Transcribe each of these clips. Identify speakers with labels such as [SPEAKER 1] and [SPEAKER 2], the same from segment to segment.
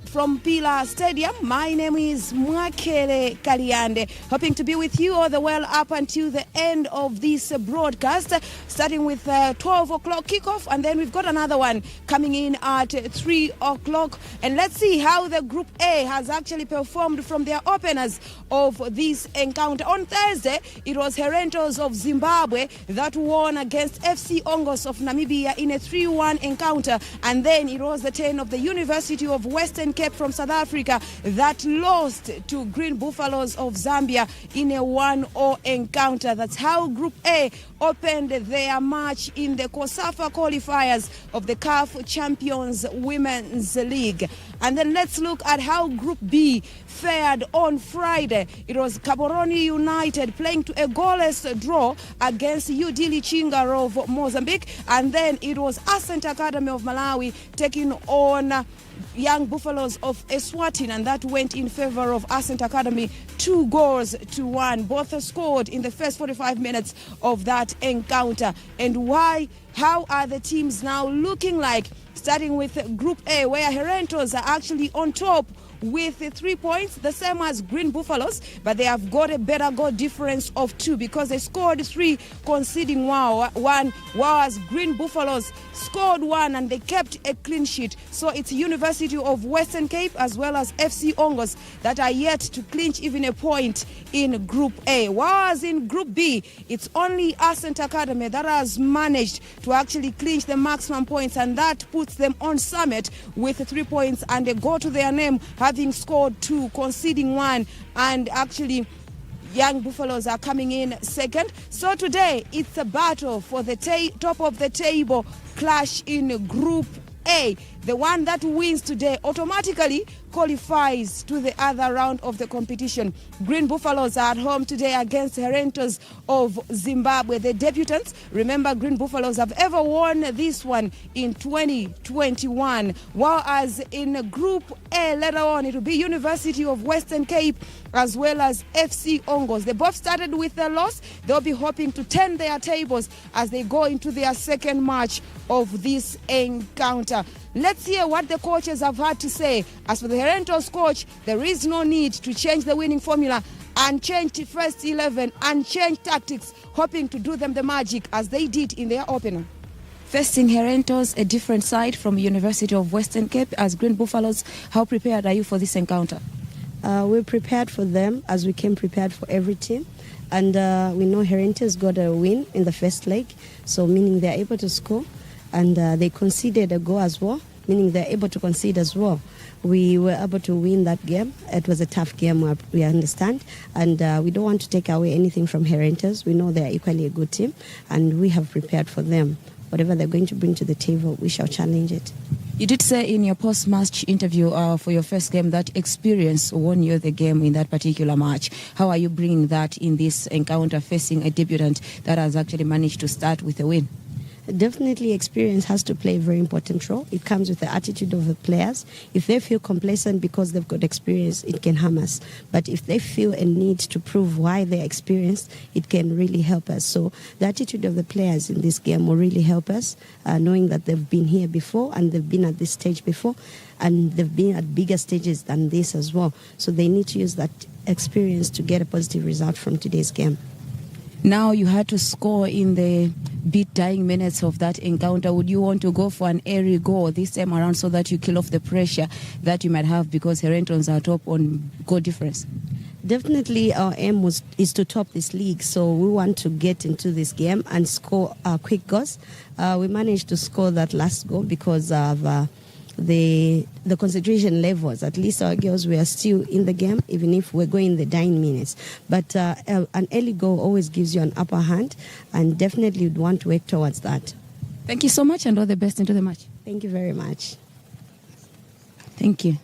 [SPEAKER 1] from Pila Stadium. My name is Mwakele Kaliande, hoping to be with you all the way up until the end of this broadcast, starting with 12 o'clock kickoff, and then we've got another one coming in at 3 o'clock. And let's see how the Group A has actually performed from their openers of this encounter. On Thursday, it was Herentals of Zimbabwe that won against FC Ongos of Namibia in a 3-1 encounter, and then it was the 10 of the University of Western Cape from South Africa that lost to Green Buffaloes of Zambia in a 1-0 encounter. That's how Group A opened their match in the COSAFA qualifiers of the CAF Champions Women's League. And then let's look at how Group B fared on Friday. It was Gaborone United playing to a goalless draw against UD Lichinga of Mozambique, and then it was Ascent Academy of Malawi taking on Young Buffaloes of Eswatini, and that went in favor of Ascent Academy 2-1. Both scored in the first 45 minutes of that encounter. And how are the teams now looking like? Starting with Group A, where Herentals are actually on top with 3 points, the same as Green Buffaloes, but they have got a better goal difference of 2 because they scored 3, conceding 1, whereas Green Buffaloes scored 1 and they kept a clean sheet. So it's University of Western Cape as well as FC Ongos that are yet to clinch even a point in Group A. Whereas in Group B, it's only Ascent Academy that has managed to actually clinch the maximum points, and that puts them on summit with 3 points, and they go to their name having scored 2, conceding 1, and actually Young Buffaloes are coming in second. So today it's a battle for the top of the table clash in Group A. The one that wins today automatically qualifies to the other round of the competition. Green Buffaloes are at home today against Herentals of Zimbabwe, the debutants. Remember, Green Buffaloes have ever won this one in 2021. Whereas in Group A later on, it will be University of Western Cape as well as FC Ongos. They both started with a loss. They'll be hoping to turn their tables as they go into their second match of this encounter. Let's hear what the coaches have had to say. As for the Herentals coach, there is no need to change the winning formula and change the first 11 and change tactics, hoping to do them the magic as they did in their opener. First in Herentals, a different side from University of Western Cape. As Green Buffaloes, how prepared are you for this encounter?
[SPEAKER 2] We're prepared for them as we came prepared for every team. And we know Herentals got a win in the first leg, so meaning they're able to score. And they conceded a goal as well, meaning they're able to concede as well. We were able to win that game. It was a tough game, we understand. And we don't want to take away anything from Herentals. We know they're equally a good team, and we have prepared for them. Whatever they're going to bring to the table, we shall challenge it.
[SPEAKER 1] You did say in your post-match interview for your first game that experience won you the game in that particular match. How are you bringing that in this encounter facing a debutant that has actually managed to start with a win?
[SPEAKER 2] Definitely experience has to play a very important role. It comes with the attitude of the players. If they feel complacent because they've got experience, it can harm us. But if they feel a need to prove why they're experienced, it can really help us. So the attitude of the players in this game will really help us, knowing that they've been here before and they've been at this stage before, and they've been at bigger stages than this as well. So they need to use that experience to get a positive result from today's game.
[SPEAKER 1] Now you had to score in the dying minutes of that encounter. Would you want to go for an airy goal this time around so that you kill off the pressure that you might have because Herentals are top on goal difference?
[SPEAKER 2] Definitely our aim is to top this league, so we want to get into this game and score quick goals. We managed to score that last goal because of the concentration levels. At least our girls were still in the game, even if we're going in the dying minutes. But an early goal always gives you an upper hand, and definitely you'd want to work towards that.
[SPEAKER 1] Thank you so much, and all the best into the match.
[SPEAKER 2] Thank you very much.
[SPEAKER 1] Thank you.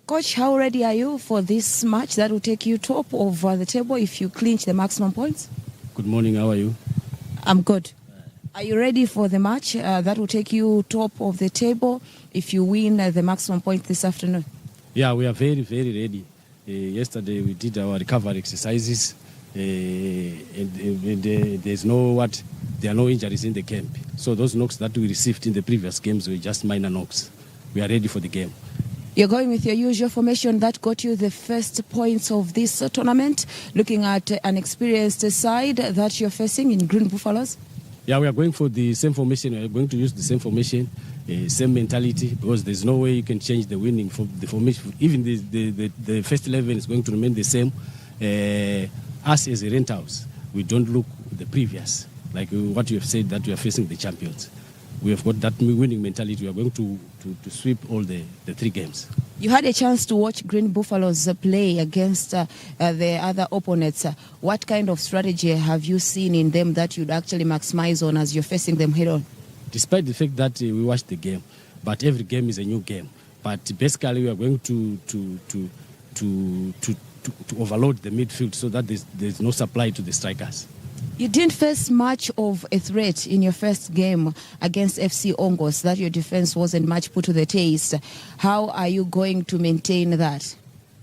[SPEAKER 1] Coach, how ready are you for this match that will take you top of the table if you clinch the maximum points?
[SPEAKER 3] Good morning, how are you?
[SPEAKER 1] I'm good. Are you ready for the match that will take you top of the table if you win the maximum point this afternoon?
[SPEAKER 3] Yeah, we are very, very ready. Yesterday we did our recovery exercises, and there's no there are no injuries in the camp. So those knocks that we received in the previous games were just minor knocks. We are ready for the game.
[SPEAKER 1] You're going with your usual formation that got you the first points of this tournament, looking at an experienced side that you're facing in Green Buffaloes?
[SPEAKER 3] Yeah, we are going for the same formation. We are going to use the same formation, same mentality, because there's no way you can change the winning for the formation. Even the first 11 is going to remain the same. Us as Herentals, we don't look the previous, like what you have said, that we are facing the champions. We have got that winning mentality. We are going to sweep all the 3 games.
[SPEAKER 1] You had a chance to watch Green Buffaloes play against the other opponents. What kind of strategy have you seen in them that you'd actually maximize on as you're facing them head on?
[SPEAKER 3] Despite the fact that we watched the game, but every game is a new game. But basically, we are going to overload the midfield so that there's no supply to the strikers.
[SPEAKER 1] You didn't face much of a threat in your first game against FC Ongos, that your defense wasn't much put to the test. How are you going to maintain that?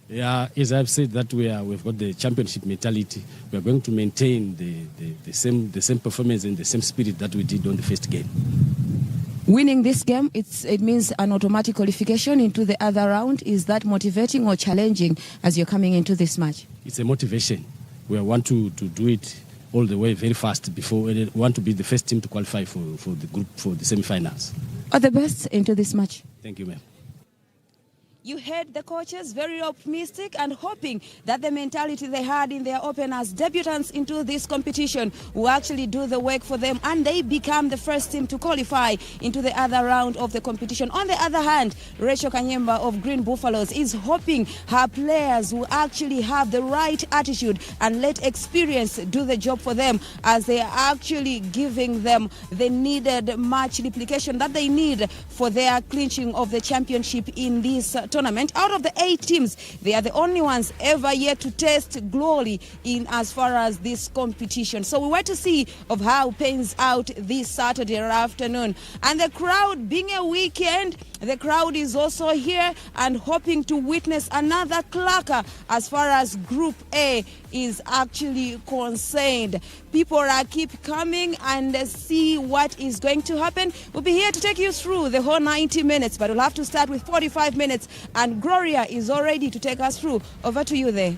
[SPEAKER 3] Yeah, as I've said, that we've got the championship mentality. We are going to maintain the same performance and the same spirit that we did on the first game.
[SPEAKER 1] Winning this game, it means an automatic qualification into the other round. Is that motivating or challenging as you're coming into this match?
[SPEAKER 3] It's a motivation. We want to do it all the way very fast before we want to be the first team to qualify for the group, for the semi-finals.
[SPEAKER 1] All the best into this match.
[SPEAKER 3] Thank you, ma'am.
[SPEAKER 1] You heard the coaches very optimistic and hoping that the mentality they had in their openers, debutants into this competition, will actually do the work for them and they become the first team to qualify into the other round of the competition. On the other hand, Rachel Kanyemba of Green Buffaloes is hoping her players will actually have the right attitude and let experience do the job for them, as they are actually giving them the needed match replication that they need for their clinching of the championship in this tournament. Out of the 8 teams, they are the only ones ever yet to taste glory in as far as this competition. So we wait to see of how it pans out this Saturday afternoon. And the crowd, being a weekend, the crowd is also here and hoping to witness another clacker as far as Group A is actually concerned. People are keep coming and see what is going to happen. We'll be here to take you through the whole 90 minutes, but we'll have to start with 45 minutes. And Gloria is all ready to take us through. Over to you there.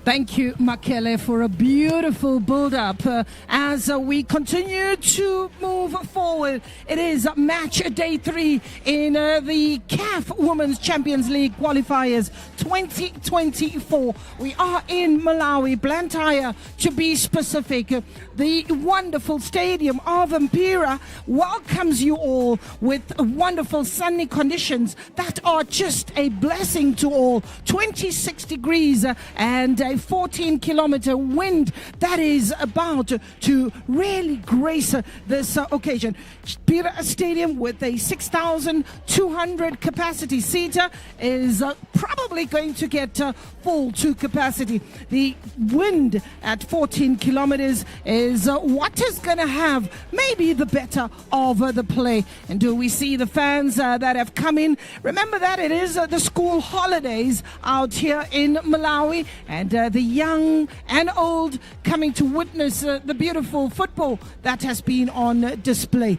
[SPEAKER 4] Thank you, Makele, for a beautiful build-up. As we continue to move forward, it is match day 3 in the CAF Women's Champions League Qualifiers 2024. We are in Malawi, Blantyre to be specific. The wonderful stadium of Mpira welcomes you all with wonderful sunny conditions that are just a blessing to all. 26 degrees and a 14-kilometer wind that is about to really grace this occasion. Mpira Stadium with a 6,200 capacity seater is probably going to get full to capacity. The wind at 14 kilometers is what is going to have maybe the better of the play. And do we see the fans that have come in? Remember that it is the school holidays out here in Malawi, and the young and old coming to witness the beautiful football that has been on display.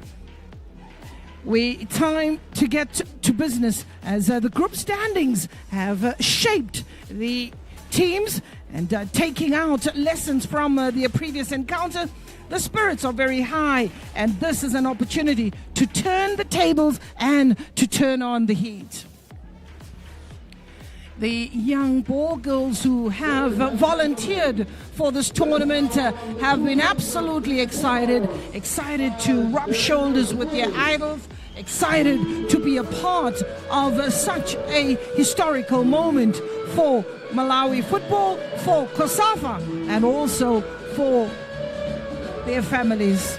[SPEAKER 4] Time to get to business as the group standings have shaped the teams and taking out lessons from the previous encounter. The spirits are very high, and this is an opportunity to turn the tables and to turn on the heat. The young ball girls who have volunteered for this tournament have been absolutely excited to rub shoulders with their idols, excited to be a part of such a historical moment for Malawi football, for COSAFA, and also for their families.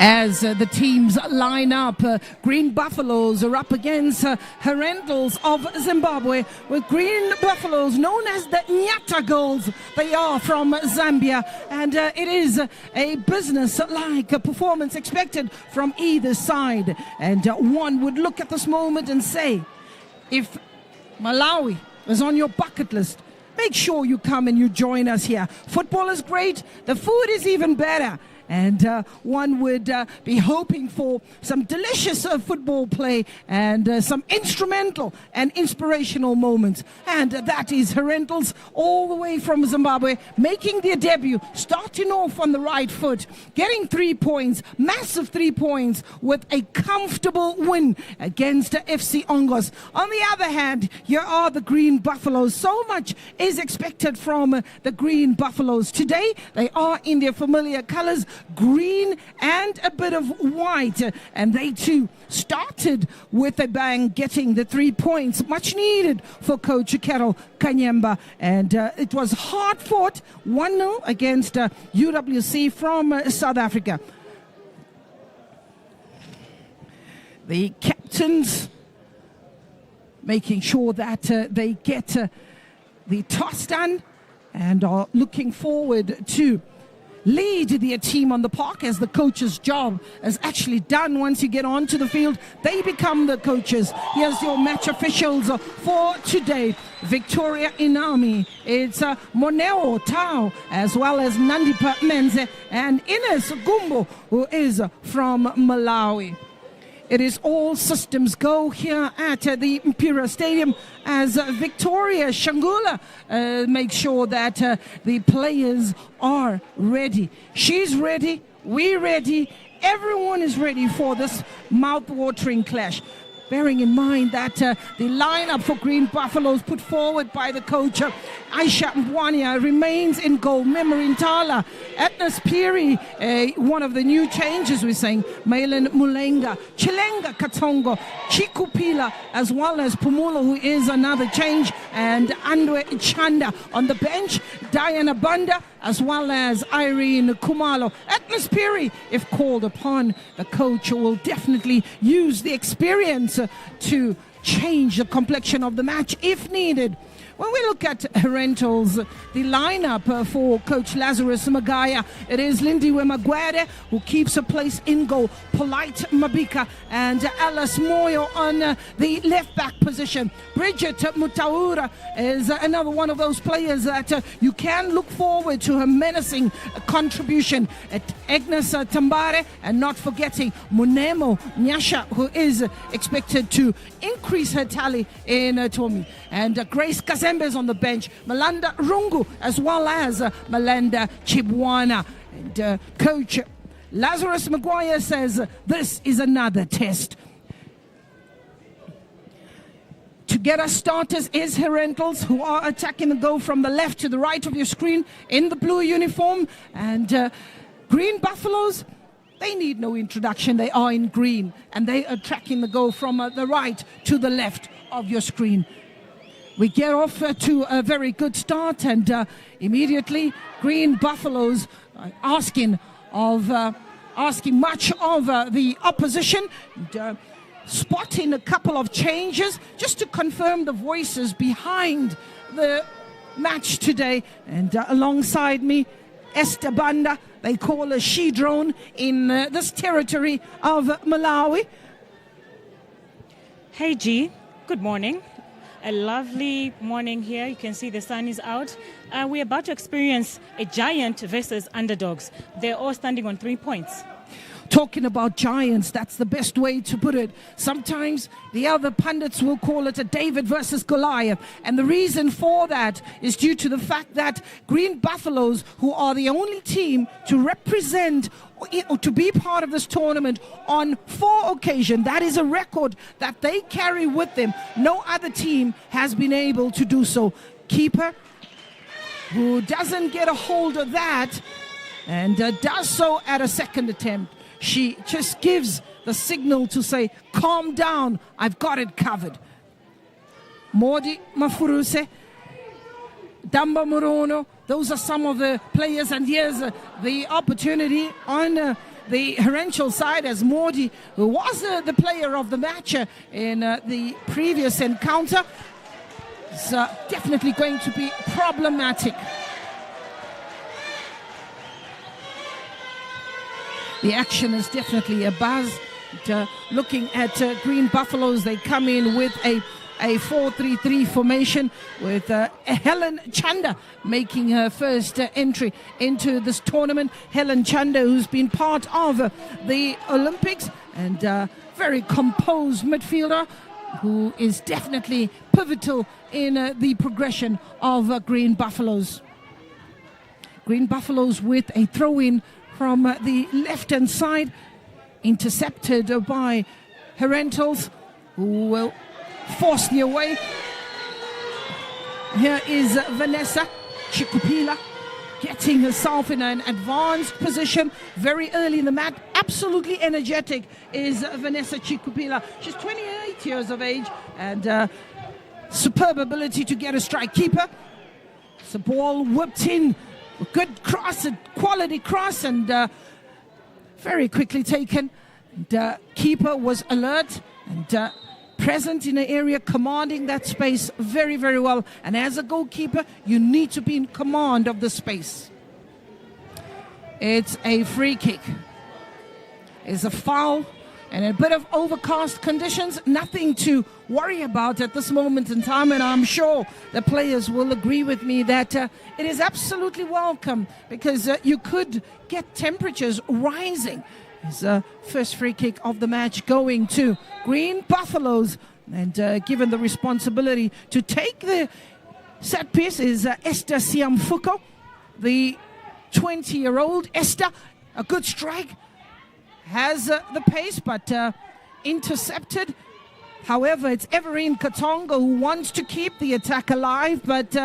[SPEAKER 4] as the teams line up. Green Buffaloes are up against Herentals of Zimbabwe, with Green Buffaloes known as the Nyata Girls. They are from Zambia, and it is a business-like performance expected from either side. And one would look at this moment and say, if Malawi is on your bucket list, make sure you come and you join us here. Football is great. The food is even better. And one would be hoping for some delicious football play and some instrumental and inspirational moments. And that is Herentals all the way from Zimbabwe, making their debut, starting off on the right foot, getting 3 points, massive 3 points, with a comfortable win against FC Ongos. On the other hand, here are the Green Buffaloes. So much is expected from the Green Buffaloes. Today, they are in their familiar colors, green and a bit of white, and they too started with a bang, getting the 3 points much needed for coach Carol Kanyemba, and it was hard fought, 1-0 against UWC from South Africa. The captains making sure that they get the toss done and are looking forward to lead their team on the park, as the coach's job is actually done. Once you get onto the field, they become the coaches. Here's your match officials for today. Victoria Inami, it's Moneo Tao, as well as Nandipa Menze and Ines Gumbo, who is from Malawi. It is all systems go here at the Imperial Stadium, as Victoria Shangula makes sure that the players are ready. She's ready, we're ready, everyone is ready for this mouth-watering clash. Bearing in mind that the lineup for Green Buffaloes put forward by the coach Aisha Mbwania remains in goal. Memory Ntala, Atnas Piri, one of the new changes we're saying, Mailen Mulenga, Chilenga Katongo, Chikupila, as well as Pumulo, who is another change, and Andwe Chanda on the bench, Diana Banda, as well as Irene Kumalo. Atnas Piri, if called upon, the coach will definitely use the experience to change the complexion of the match if needed. When we look at Herentals, the lineup for coach Lazarus Magaya, it is Lindiwe Magwere, who keeps a place in goal, Polite Mabika and Alice Moyo on the left back position. Bridget Mutaura is another one of those players that you can look forward to her menacing contribution. At Agnes Tambare, and not forgetting Munemo Nyasha, who is expected to increase her tally in Tommy. And Grace Kazembe on the bench, Malanda Rungu, as well as Malanda Chibwana. And coach Lazarus Maguire says this is another test. To get us starters is Herentals, who are attacking the goal from the left to the right of your screen in the blue uniform. And Green Buffaloes, they need no introduction. They are in green, and they are tracking the goal from the right to the left of your screen. We get off to a very good start, and immediately Green Buffaloes asking much of the opposition, and, spotting a couple of changes just to confirm the voices behind the match today. And alongside me, Esther Banda, they call a she-drone in this territory of Malawi.
[SPEAKER 5] Hey G, good morning. A lovely morning here. You can see the sun is out. We're about to experience a giant versus underdogs. They're all standing on 3 points.
[SPEAKER 4] Talking about giants, that's the best way to put it. Sometimes the other pundits will call it a David versus Goliath. And the reason for that is due to the fact that Green Buffaloes, who are the only team to represent or to be part of this tournament on 4 occasions, that is a record that they carry with them. No other team has been able to do so. Keeper, who doesn't get a hold of that and does so at a second attempt. She just gives the signal to say, calm down, I've got it covered. Modi Mafuruse, Damba Morono, those are some of the players, and here's the opportunity on the Herentals side, as Mordi, who was the player of the match in the previous encounter, is definitely going to be problematic. The action is definitely a buzz. Looking at Green Buffaloes, they come in with a 4-3-3 formation with Helen Chanda making her first entry into this tournament. Helen Chanda, who's been part of the Olympics, and very composed midfielder who is definitely pivotal in the progression of Green Buffaloes. Green Buffaloes with a throw-in from the left-hand side, intercepted by Herentals, who will force the away. Here is Vanessa Chikupila getting herself in an advanced position very early in the match. Absolutely energetic is Vanessa Chikupila. She's 28 years of age and superb ability to get a strike keeper. The ball whipped in, a good cross, a quality cross, and very quickly taken. The keeper was alert and present in the area, commanding that space very, very well. And as a goalkeeper, you need to be in command of the space. It's a free kick. It's a foul and a bit of overcast conditions. Nothing to worry about at this moment in time. And I'm sure the players will agree with me that it is absolutely welcome, because you could get temperatures rising. It's first free kick of the match going to Green Buffaloes, and given the responsibility to take the set piece is Esther Siamfuko, the 20-year-old. Esther, a good strike, has the pace, but intercepted. However, it's Everine Katonga who wants to keep the attack alive, but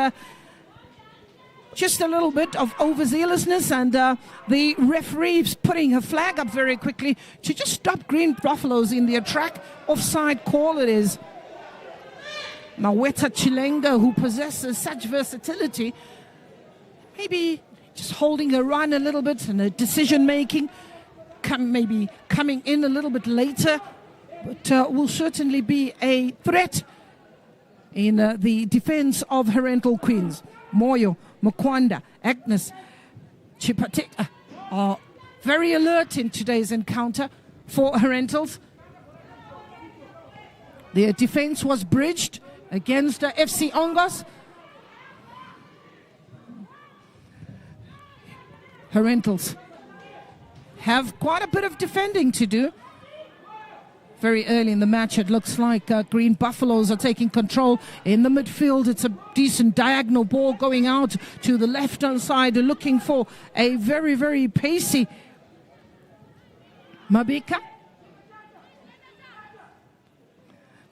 [SPEAKER 4] just a little bit of overzealousness, and the referee's putting her flag up very quickly to just stop Green Buffaloes in the track. Offside call it is. Maweta Chilenga, who possesses such versatility, maybe just holding her run a little bit and her decision making, maybe coming in a little bit later, but will certainly be a threat in the defense of Herental Queens. Moyo, Mukwanda, Agnes, Chipatek are very alert in today's encounter for Herentals. Their defense was bridged against FC Ongos. Herentals have quite a bit of defending to do. Very early in the match, it looks like Green Buffaloes are taking control in the midfield. It's a decent diagonal ball going out to the left-hand side, looking for a very, very pacey Mabika.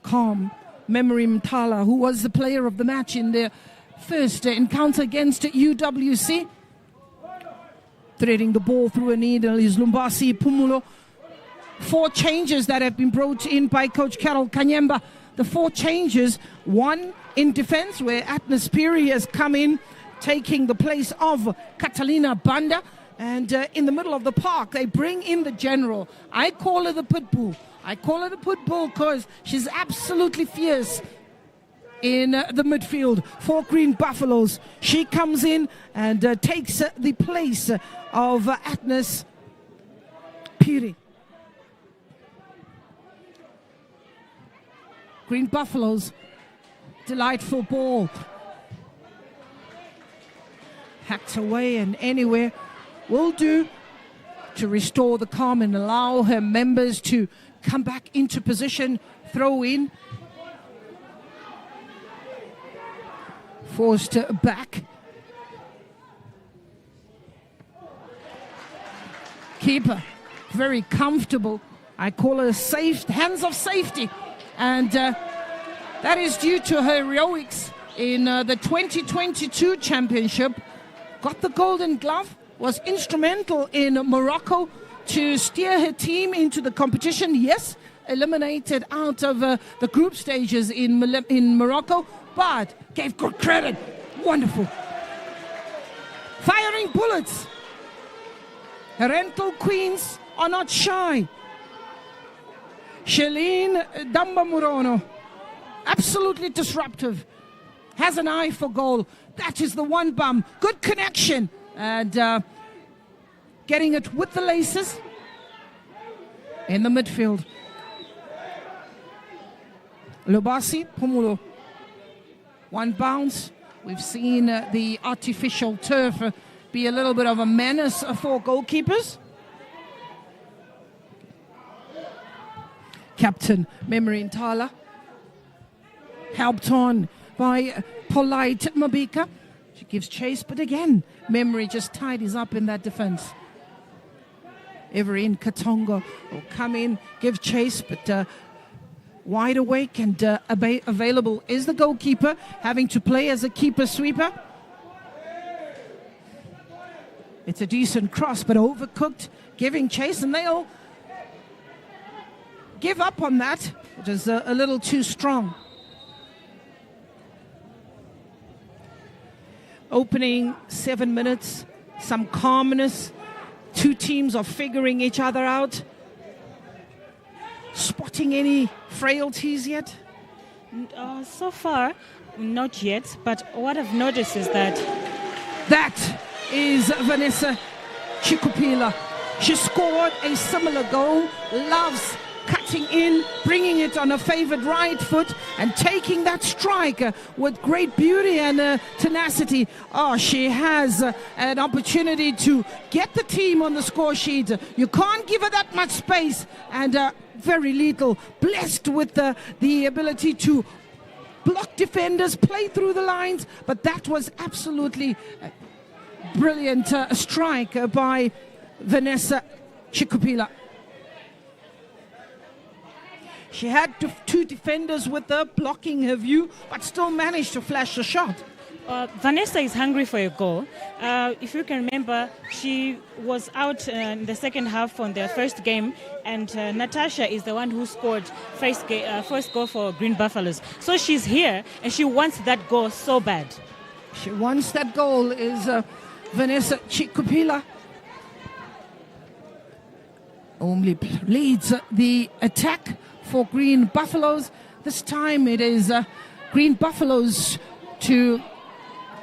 [SPEAKER 4] Calm Memory Mtala, who was the player of the match in their first encounter against UWC. Threading the ball through a needle is Lumbasi Pumulo. 4 changes that have been brought in by Coach Carol Kanyemba. The 4 changes, one in defense where Atlas Piri has come in, taking the place of Catalina Banda. And in the middle of the park, they bring in the general. I call her the Pitbull. I call her the Pitbull because she's absolutely fierce in the midfield for Green Buffaloes. She comes in and takes the place of Atlas Piri. Green Buffaloes, delightful ball. Hacked away, and anywhere will do to restore the calm and allow her members to come back into position. Throw in. Forced back. Keeper, very comfortable. I call her safe, hands of safety. And that is due to her heroics in the 2022 championship. Got the golden glove, was instrumental in Morocco to steer her team into the competition. Yes, eliminated out of the group stages in Morocco, but gave good credit. Wonderful. Firing bullets. Herental Queens are not shy. Shalene Damba-Murono, absolutely disruptive, has an eye for goal. That is the one bum. Good connection and getting it with the laces in the midfield. Lubasi Pumulo, one bounce. We've seen the artificial turf be a little bit of a menace for goalkeepers. Captain Memory Ntala, helped on by Polite Mabika. She gives chase, but again, Memory just tidies up in that defense. Everine Katongo will come in, give chase, but wide awake and available is the goalkeeper, having to play as a keeper sweeper. It's a decent cross, but overcooked, giving chase, and they'll give up on that, which is a little too strong. Opening 7 minutes, some calmness. Two teams are figuring each other out. Spotting any frailties yet?
[SPEAKER 5] So far, not yet. But what I've noticed is that
[SPEAKER 4] is Vanessa Chikupila. She scored a similar goal. Loves cutting in, bringing it on a favored right foot and taking that strike with great beauty and tenacity. Oh, she has an opportunity to get the team on the score sheet. You can't give her that much space, and very little. Blessed with the ability to block defenders, play through the lines, but that was absolutely a brilliant strike by Vanessa Chikupila. She had two defenders with her blocking her view, but still managed to flash a shot.
[SPEAKER 5] Vanessa is hungry for a goal. If you can remember, she was out in the second half on their first game, and Natasha is the one who scored first goal for Green Buffaloes. So she's here, and she wants that goal so bad.
[SPEAKER 4] She wants that goal, is Vanessa Chikupila. Only leads the attack for Green Buffaloes. This time it is Green Buffaloes to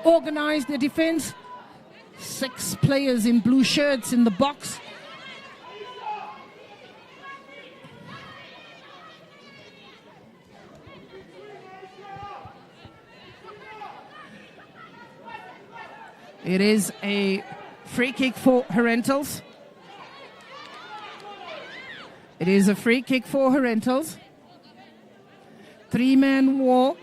[SPEAKER 4] organize the defense. 6 players in blue shirts in the box. It is a free kick for Herentals. It is a free kick for Herentals. 3-man war.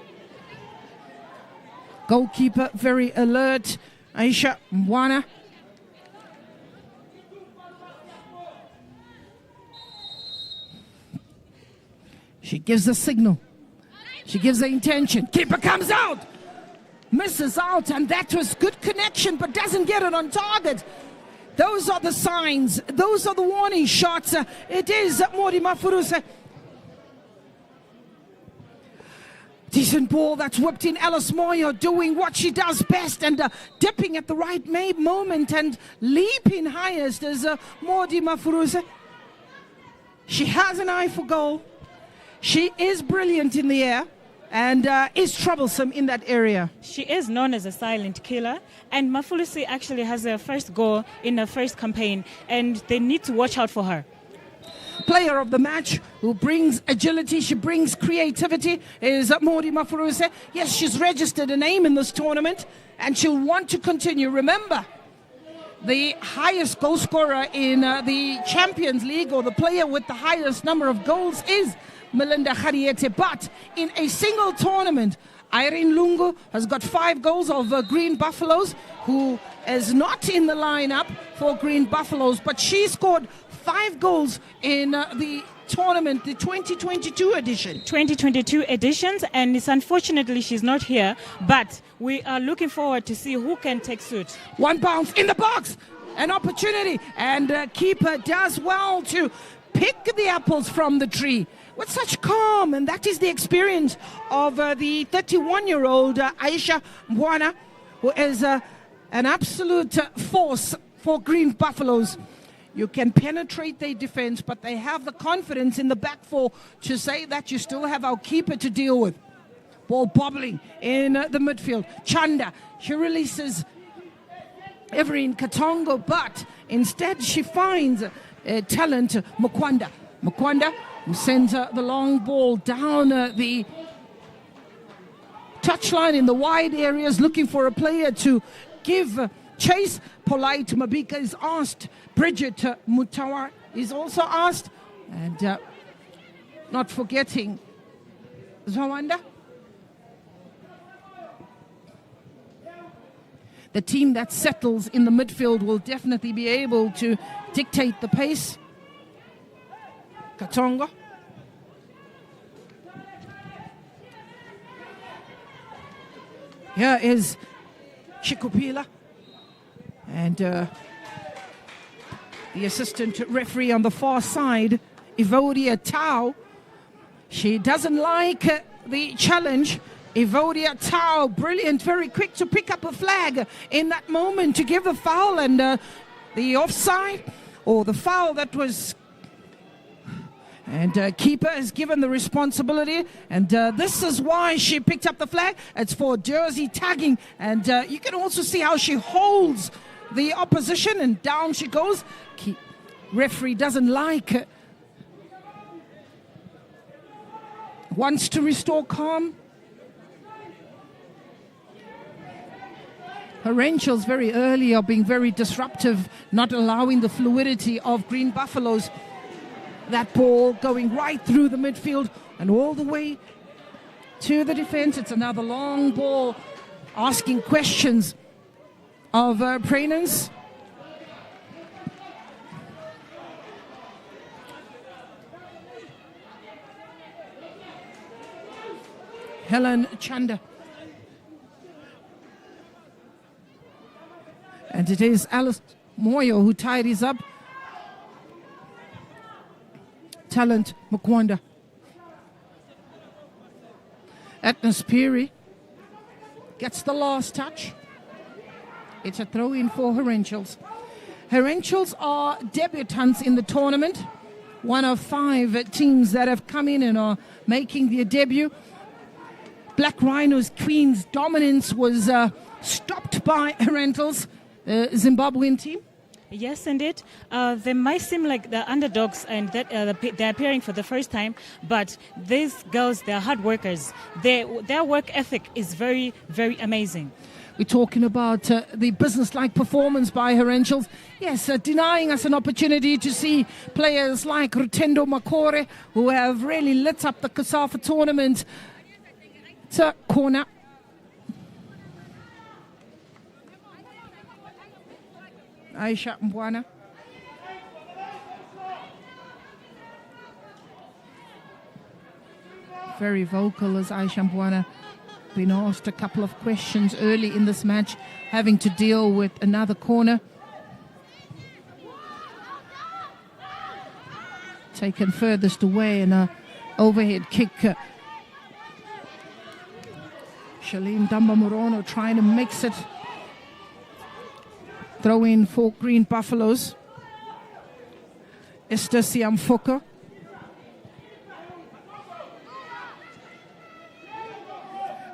[SPEAKER 4] Goalkeeper very alert, Aisha Mwana. She gives a signal. She gives the intention. Keeper comes out. Misses out, and that was good connection, but doesn't get it on target. Those are the signs. Those are the warning shots. It is Mori Mafuruse. Decent ball that's whipped in. Alice Moyo doing what she does best and dipping at the right moment and leaping highest as Mori Mafuruse. She has an eye for goal. She is brilliant in the air and is troublesome in that area.
[SPEAKER 5] She is known as a silent killer, and Mafulusi actually has her first goal in her first campaign, and they need to watch out for her.
[SPEAKER 4] Player of the match who brings agility, she brings creativity, is Mori Mafuruse. Yes, she's registered a name in this tournament, and she'll want to continue. Remember, the highest goal scorer in the Champions League, or the player with the highest number of goals, is Melinda Khariete, but in a single tournament, Irene Lungu has got 5 goals of Green Buffaloes, who is not in the lineup for Green Buffaloes, but she scored 5 goals in the tournament, the 2022 edition.
[SPEAKER 5] 2022 editions, and it's unfortunately she's not here, but we are looking forward to see who can take suit.
[SPEAKER 4] One bounce in the box, an opportunity, and keeper does well to pick the apples from the tree with such calm, and that is the experience of the 31-year-old Aisha Mwana, who is an absolute force for Green Buffaloes. You can penetrate their defense, but they have the confidence in the back four to say that you still have our keeper to deal with. Ball bobbling in the midfield. Chanda, she releases Everine Katongo, but instead she finds talent Mukwanda. Mukwanda sends the long ball down the touchline in the wide areas, looking for a player to give chase. Polite Mabika is asked. Bridget Mutawa is also asked. And not forgetting Zawanda. The team that settles in the midfield will definitely be able to dictate the pace. Katongo. Here is Chikupila. And the assistant referee on the far side, Evodia Tau. She doesn't like the challenge. Evodia Tau, brilliant, very quick to pick up a flag in that moment to give the foul, and the offside or the foul that was. And keeper is given the responsibility, and this is why she picked up the flag. It's for jersey tagging, and you can also see how she holds the opposition, and down she goes. Referee doesn't like. Wants to restore calm. Herentals very early are being very disruptive, not allowing the fluidity of Green Buffaloes. That ball going right through the midfield and all the way to the defense. It's another long ball asking questions of Prenans. Helen Chanda. And it is Alice Moyo who tidies up. Talent Mukwanda. Agnes Peary gets the last touch. It's a throw-in for Herentals. Herentals are debutants in the tournament. One of 5 teams that have come in and are making their debut. Black Rhinos Queen's dominance was stopped by Herentals, Zimbabwean team.
[SPEAKER 5] Yes, indeed. They might seem like the underdogs and that they're appearing for the first time, but these girls, they're hard workers. Their work ethic is very, very amazing.
[SPEAKER 4] We're talking about the business-like performance by Herentals. Yes, denying us an opportunity to see players like Rutendo Makore, who have really lit up the COSAFA tournament. It's a corner. Aisha Mbwana. Very vocal as Aisha Mbwana. Been asked a couple of questions early in this match, having to deal with another corner. Taken furthest away and a overhead kick. Shalene Damba Morono trying to mix it. Throw in for Green Buffaloes. Esther Siamfoko.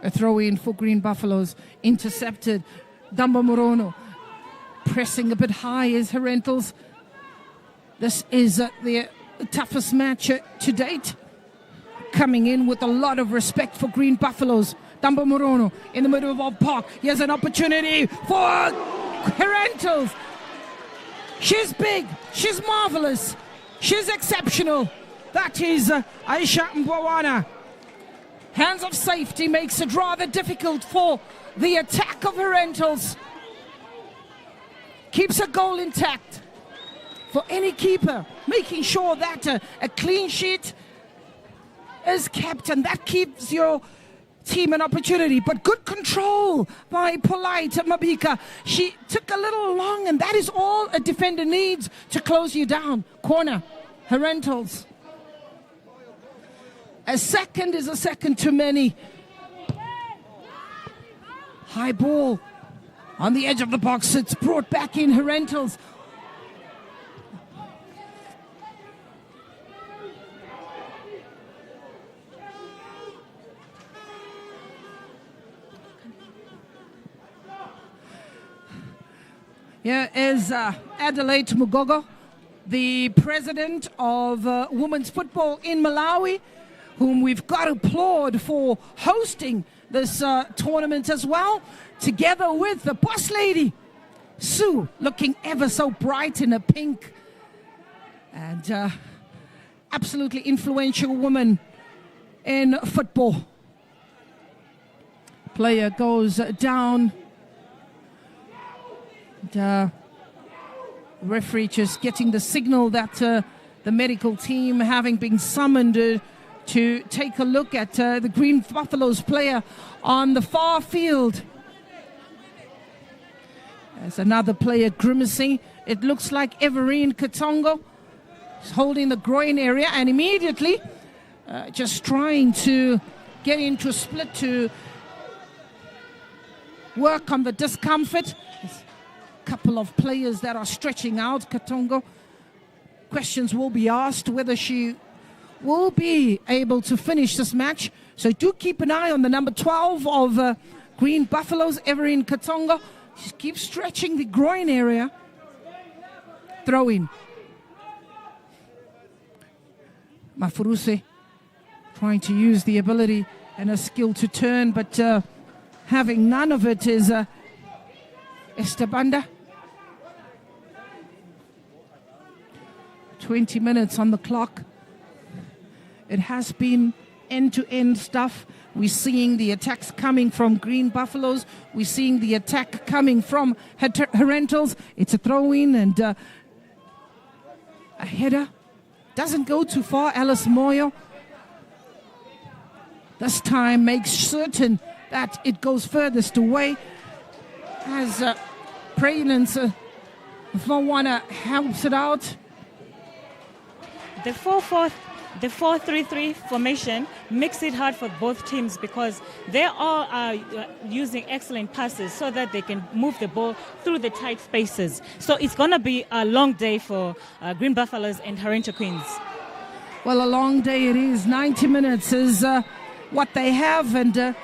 [SPEAKER 4] A throw in for Green Buffaloes. Intercepted. Damba Morono pressing a bit high is Herentals. This is the toughest match to date. Coming in with a lot of respect for Green Buffaloes. Damba Morono in the middle of park. Here's an opportunity for Herentals. She's big, she's marvelous, she's exceptional. That is Aisha Mbwana. Hands of safety makes it rather difficult for the attack of Herentals. Keeps a goal intact for any keeper, making sure that a clean sheet is kept, and that keeps your team an opportunity. But good control by Polite Mabika. She took a little long, and that is all a defender needs to close you down. Corner, Herentals. A second is a second too many. High ball on the edge of the box. It's brought back in Herentals. Here is Adelaide Mugogo, the president of women's football in Malawi, whom we've got to applaud for hosting this tournament as well, together with the boss lady, Sue, looking ever so bright in a pink, and absolutely influential woman in football. Player goes down. And, referee just getting the signal that the medical team having been summoned to take a look at the Green Buffaloes player on the far field. There's another player grimacing. It looks like Everine Katongo is holding the groin area and immediately just trying to get into a split to work on the discomfort. Couple of players that are stretching out. Katongo, questions will be asked whether she will be able to finish this match. So do keep an eye on the number 12 of Green Buffaloes, Everine Katongo. She keeps stretching the groin area. Throw in. Mafuruse trying to use the ability and a skill to turn, but having none of it is Estabanda. 20 minutes on the clock. It has been end-to-end stuff. We're seeing the attacks coming from Green Buffaloes. We're seeing the attack coming from Herentals. It's a throw-in and a header. Doesn't go too far. Alice Moyo this time makes certain that it goes furthest away. As Praylance Vawana helps it out.
[SPEAKER 5] The 4-3-3 formation makes it hard for both teams because they all are using excellent passes so that they can move the ball through the tight spaces. So it's going to be a long day for Green Buffaloes and Herenta Queens.
[SPEAKER 4] Well, a long day it is. 90 minutes is what they have, and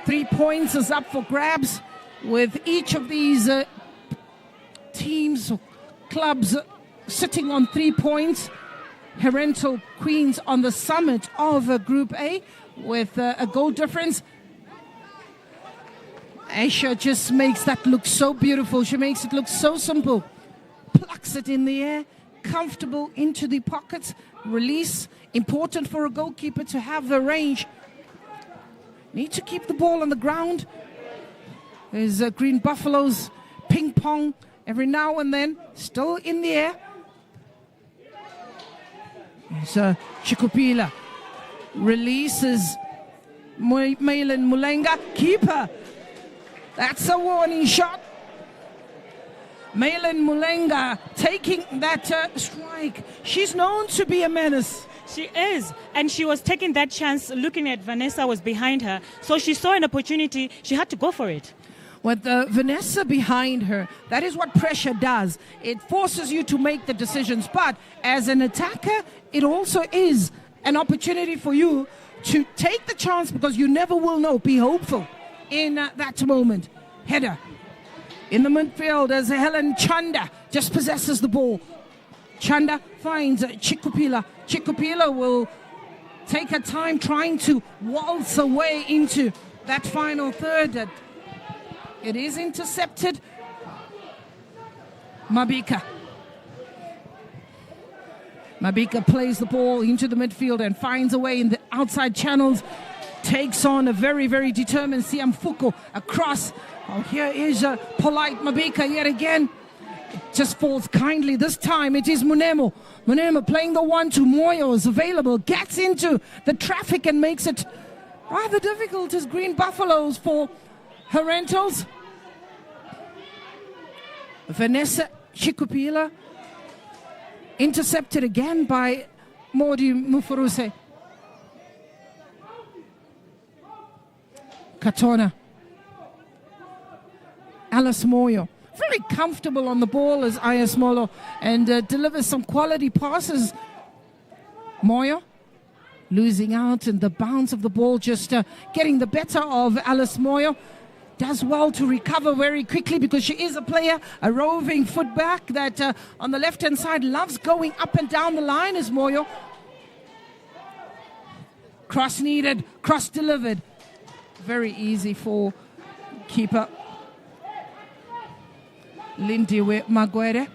[SPEAKER 4] 3 points is up for grabs with each of these teams or clubs sitting on 3 points. Herental Queens on the summit of Group A with a goal difference. Aisha just makes that look so beautiful. She makes it look so simple. Plucks it in the air, comfortable into the pockets, release. Important for a goalkeeper to have the range. Need to keep the ball on the ground. There's Green Buffaloes ping pong every now and then, still in the air. There's Chikupila releases Maylan Mulenga, keeper. That's a warning shot. Maylan Mulenga taking that strike. She's known to be a menace.
[SPEAKER 5] She is, and she was taking that chance looking at Vanessa was behind her. So she saw an opportunity, she had to go for it.
[SPEAKER 4] With Vanessa behind her, that is what pressure does. It forces you to make the decisions. But as an attacker, it also is an opportunity for you to take the chance because you never will know. Be hopeful in that moment. Header. In the midfield as Helen Chanda just possesses the ball. Chanda finds Chikupila. Chikupila will take her time trying to waltz her way into that final third. It is intercepted. Mabika plays the ball into the midfield and finds a way in the outside channels. Takes on a very, very determined Siamfuko across. Oh, here is polite Mabika yet again. It just falls kindly. This time it is Munemo. Munemo playing the 1-2. Moyo is available. Gets into the traffic and makes it rather difficult as Green Buffaloes for Herentals. Vanessa Chikupila intercepted again by Modi Mufuruse. Katona. Alice Moyo. Very comfortable on the ball as Ayas Molo and delivers some quality passes. Moyo losing out and the bounce of the ball just getting the better of Alice Moyo. does well to recover very quickly because she is a player, a roving footback that on the left-hand side loves going up and down the line is Moyo. Cross needed, cross delivered. Very easy for keeper Lindiwe Magwere.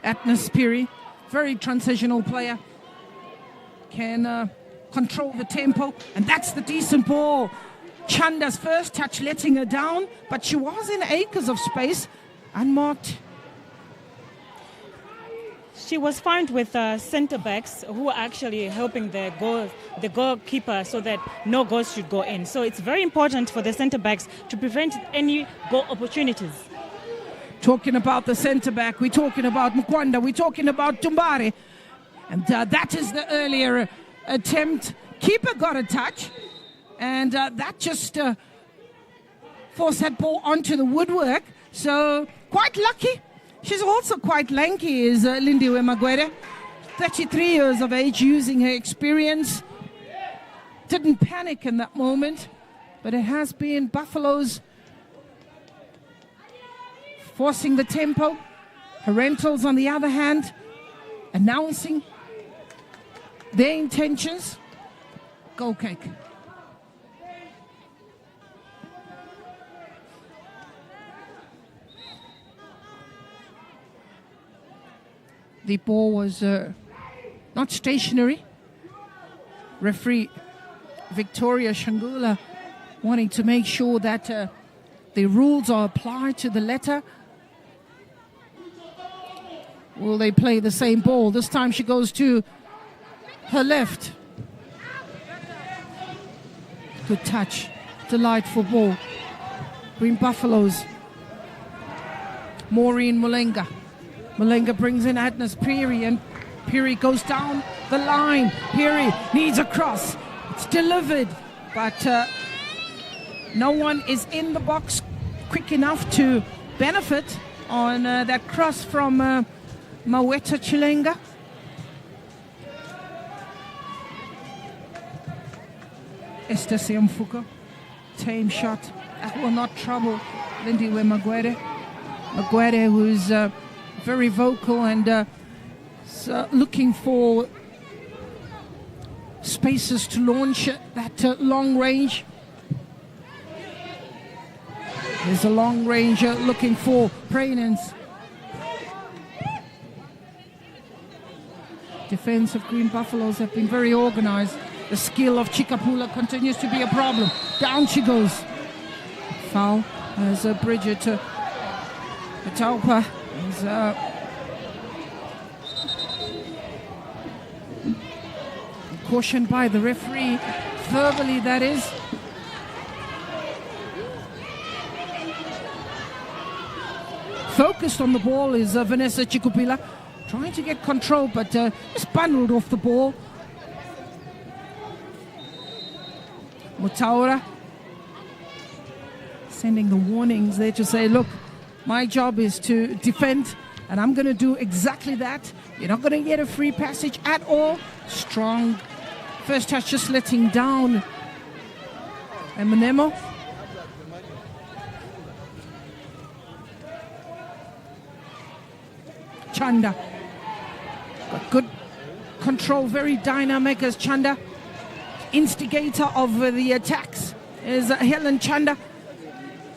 [SPEAKER 4] Atnas Piri, very transitional player, can control the tempo, and that's the decent ball. Chanda's first touch letting her down, but she was in acres of space, unmarked.
[SPEAKER 5] She was found with centre backs who are actually helping the goalkeeper so that no goals should go in. So it's very important for the centre backs to prevent any goal opportunities.
[SPEAKER 4] Talking about the centre back, we're talking about Mkwanda, we're talking about Tumbare, and that is the earlier attempt. Keeper got a touch, and that just forced that ball onto the woodwork. So quite lucky. She's also quite lanky, is Lindiwe Magwere, 33 years of age, using her experience. Didn't panic in that moment, but it has been Buffalo's forcing the tempo. Herentals, on the other hand, announcing their intentions. Goal kick. The ball was not stationary. Referee Victoria Shangula wanting to make sure that the rules are applied to the letter. Will they play the same ball? This time she goes to her left. Good touch. Delightful ball. Green Buffaloes. Maureen Mulenga. Mulenga brings in Agnes Piri, and Piri goes down the line. Piri needs a cross. It's delivered, but no one is in the box quick enough to benefit on that cross from Maweta Chilenga. Esther Siamfuko, tame shot. That will not trouble Lindiwe Magwere. Magwere, who's very vocal and looking for spaces to launch that long range. There's a long range looking for Prainans. Defense of Green Buffaloes have been very organized. The skill of Chikapula continues to be a problem. Down she goes. Foul as Bridget Mataupa is cautioned by the referee, verbally that is. Focused on the ball is Vanessa Chikupila, trying to get control, but just bundled off the ball. Mutaura sending the warnings there to say, look, my job is to defend, and I'm going to do exactly that. You're not going to get a free passage at all. Strong first touch, just letting down Emanemo. Chanda got good control, very dynamic as Chanda. Instigator of the attacks is Helen Chanda.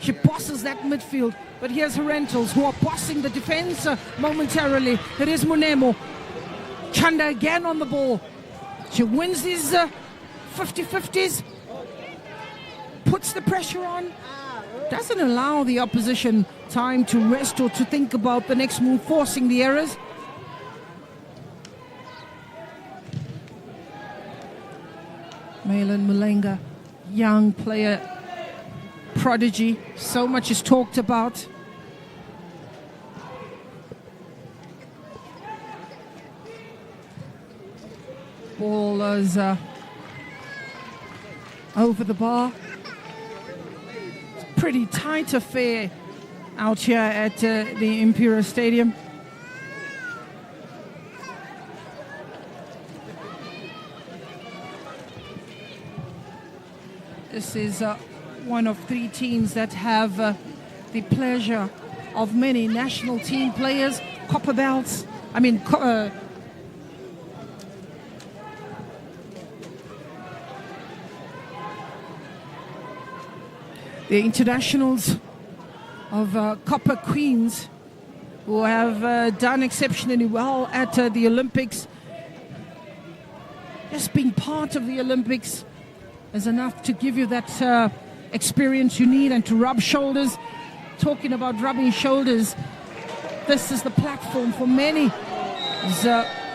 [SPEAKER 4] She bosses that midfield, but here's Herentals who are bossing the defense momentarily. It is Munemo. Chanda again on the ball. She wins these 50-50s, puts the pressure on, doesn't allow the opposition time to rest or to think about the next move, forcing the errors. Malin Mulenga, young player, prodigy, so much is talked about. Ball is over the bar. It's a pretty tight affair out here at the Imperial Stadium. This is one of 3 teams that have the pleasure of many national team players, copper belts. The internationals of Copper Queens, who have done exceptionally well at the Olympics. Just being part of the Olympics is enough to give you that experience you need and to rub shoulders. Talking about rubbing shoulders, this is the platform for many. As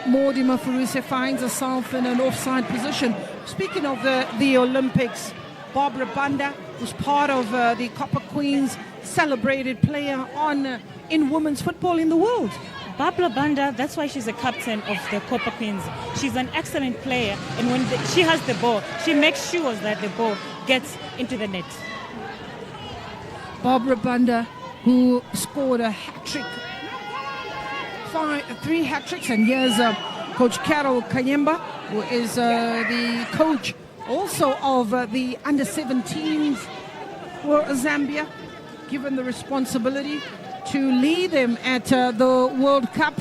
[SPEAKER 4] Mordi Mafuruse finds herself in an offside position. Speaking of the Olympics, Barbara Banda was part of the Copper Queens, celebrated player in women's football in the world.
[SPEAKER 5] Barbara Banda, that's why she's a captain of the Copper Queens. She's an excellent player, and when she has the ball, she makes sure that the ball gets into the net.
[SPEAKER 4] Barbara Banda, who scored a hat-trick, 3 hat-tricks, and here's Coach Carol Kanyemba, who is the coach also of the under-17s for Zambia, given the responsibility to lead them at the World Cup.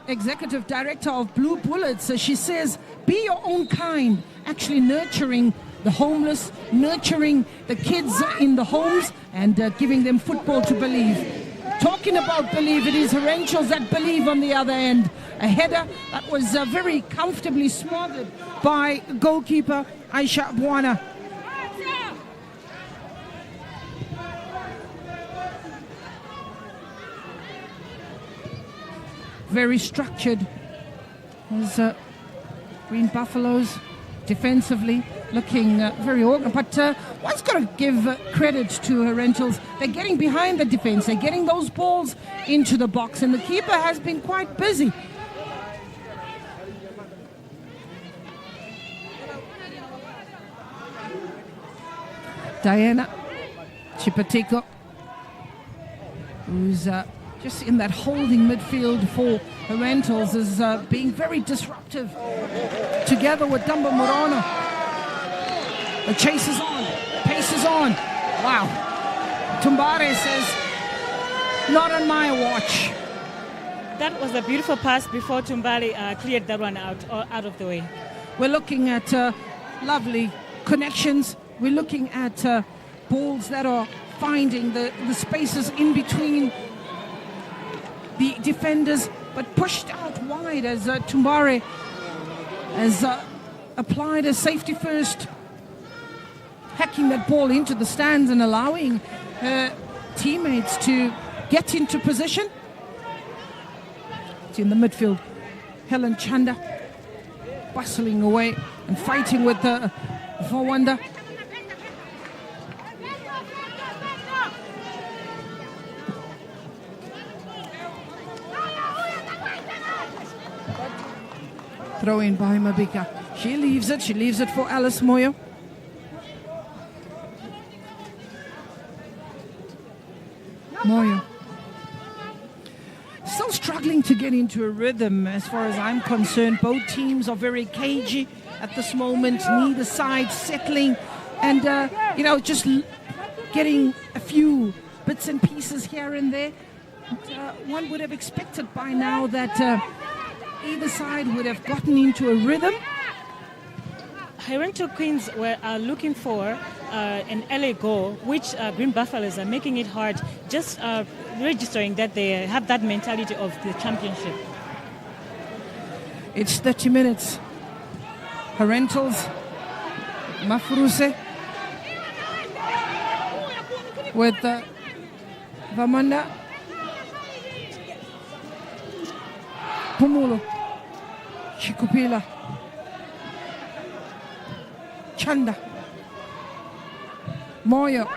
[SPEAKER 4] Executive Director of Blue Bullets. She says, be your own kind, actually nurturing the homeless, nurturing the kids in the homes, and giving them football to believe. Talking about believe, it is Herentals that believe on the other end. A header that was very comfortably smothered by goalkeeper Aisha Bwana. Very structured as Green Buffaloes defensively looking very organized. But one's got to give credit to Herentals. They're getting behind the defense. They're getting those balls into the box. And the keeper has been quite busy. Diana Chipatiko, who's just in that holding midfield for Herentals, is being very disruptive together with Dumba Murano. The chase is on, pace is on. Wow. Tumbare says, not on my watch.
[SPEAKER 5] That was a beautiful pass before Tumbali cleared that one out of the way.
[SPEAKER 4] We're looking at lovely connections. We're looking at balls that are finding the spaces in between the defenders, but pushed out wide as Tumbare has applied a safety first, hacking that ball into the stands and allowing her teammates to get into position. It's in the midfield. Helen Chanda bustling away and fighting with Vawanda. Throw in by Mabika. She leaves it for Alice Moyo. Moyo. Still struggling to get into a rhythm as far as I'm concerned. Both teams are very cagey at this moment. Neither side settling and, just getting a few bits and pieces here and there. One would have expected by now that either side would have gotten into a rhythm.
[SPEAKER 5] Herentals Queens were looking for an early goal, which Green Buffaloes are making it hard, just registering that they have that mentality of the championship.
[SPEAKER 4] It's 30 minutes. Herentals, Mafuruse with Vamanda. Pumulo, Chikupila, Chanda, Moyo,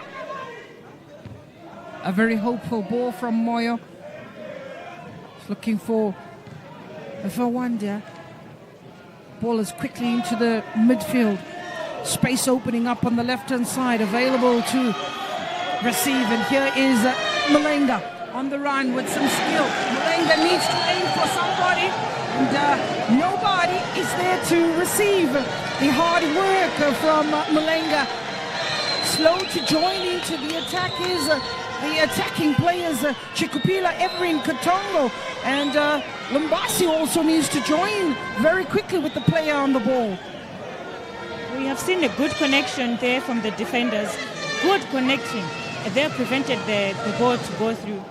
[SPEAKER 4] A very hopeful ball from Moyo. He's looking for Vawanda. Ball is quickly into the midfield. Space opening up on the left-hand side, available to receive. And here is Malenga on the run with some skill. Malenga needs to aim for somebody, and nobody is there to receive. The hard work from Malenga. Slow to join into the attack is the attacking players, Chikupila, Everin, Katongo, and Lumbasi also needs to join very quickly with the player on the ball.
[SPEAKER 5] We have seen a good connection there from the defenders. Good connection. They have prevented the ball to go through.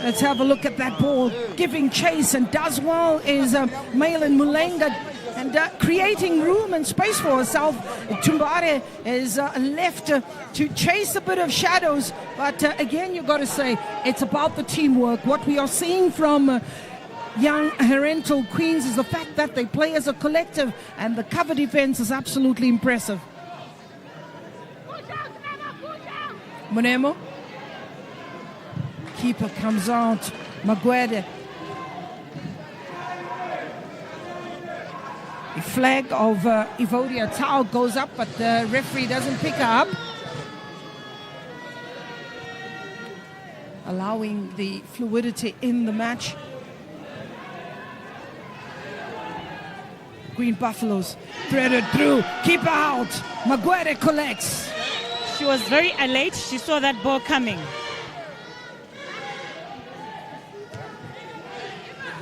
[SPEAKER 4] Let's have a look at that ball. Giving chase and does well is Malin Mulenga, and creating room and space for herself. Tumbare is left to chase a bit of shadows, but again, you've got to say it's about the teamwork. What we are seeing from young Herental Queens is the fact that they play as a collective, and the cover defense is absolutely impressive. Monemo. Keeper comes out. Maguede. The flag of Evodia Tau goes up, but the referee doesn't pick her up, allowing the fluidity in the match. Green Buffaloes threaded through, keeper out. Maguire collects.
[SPEAKER 5] She was very alert. She saw that ball coming.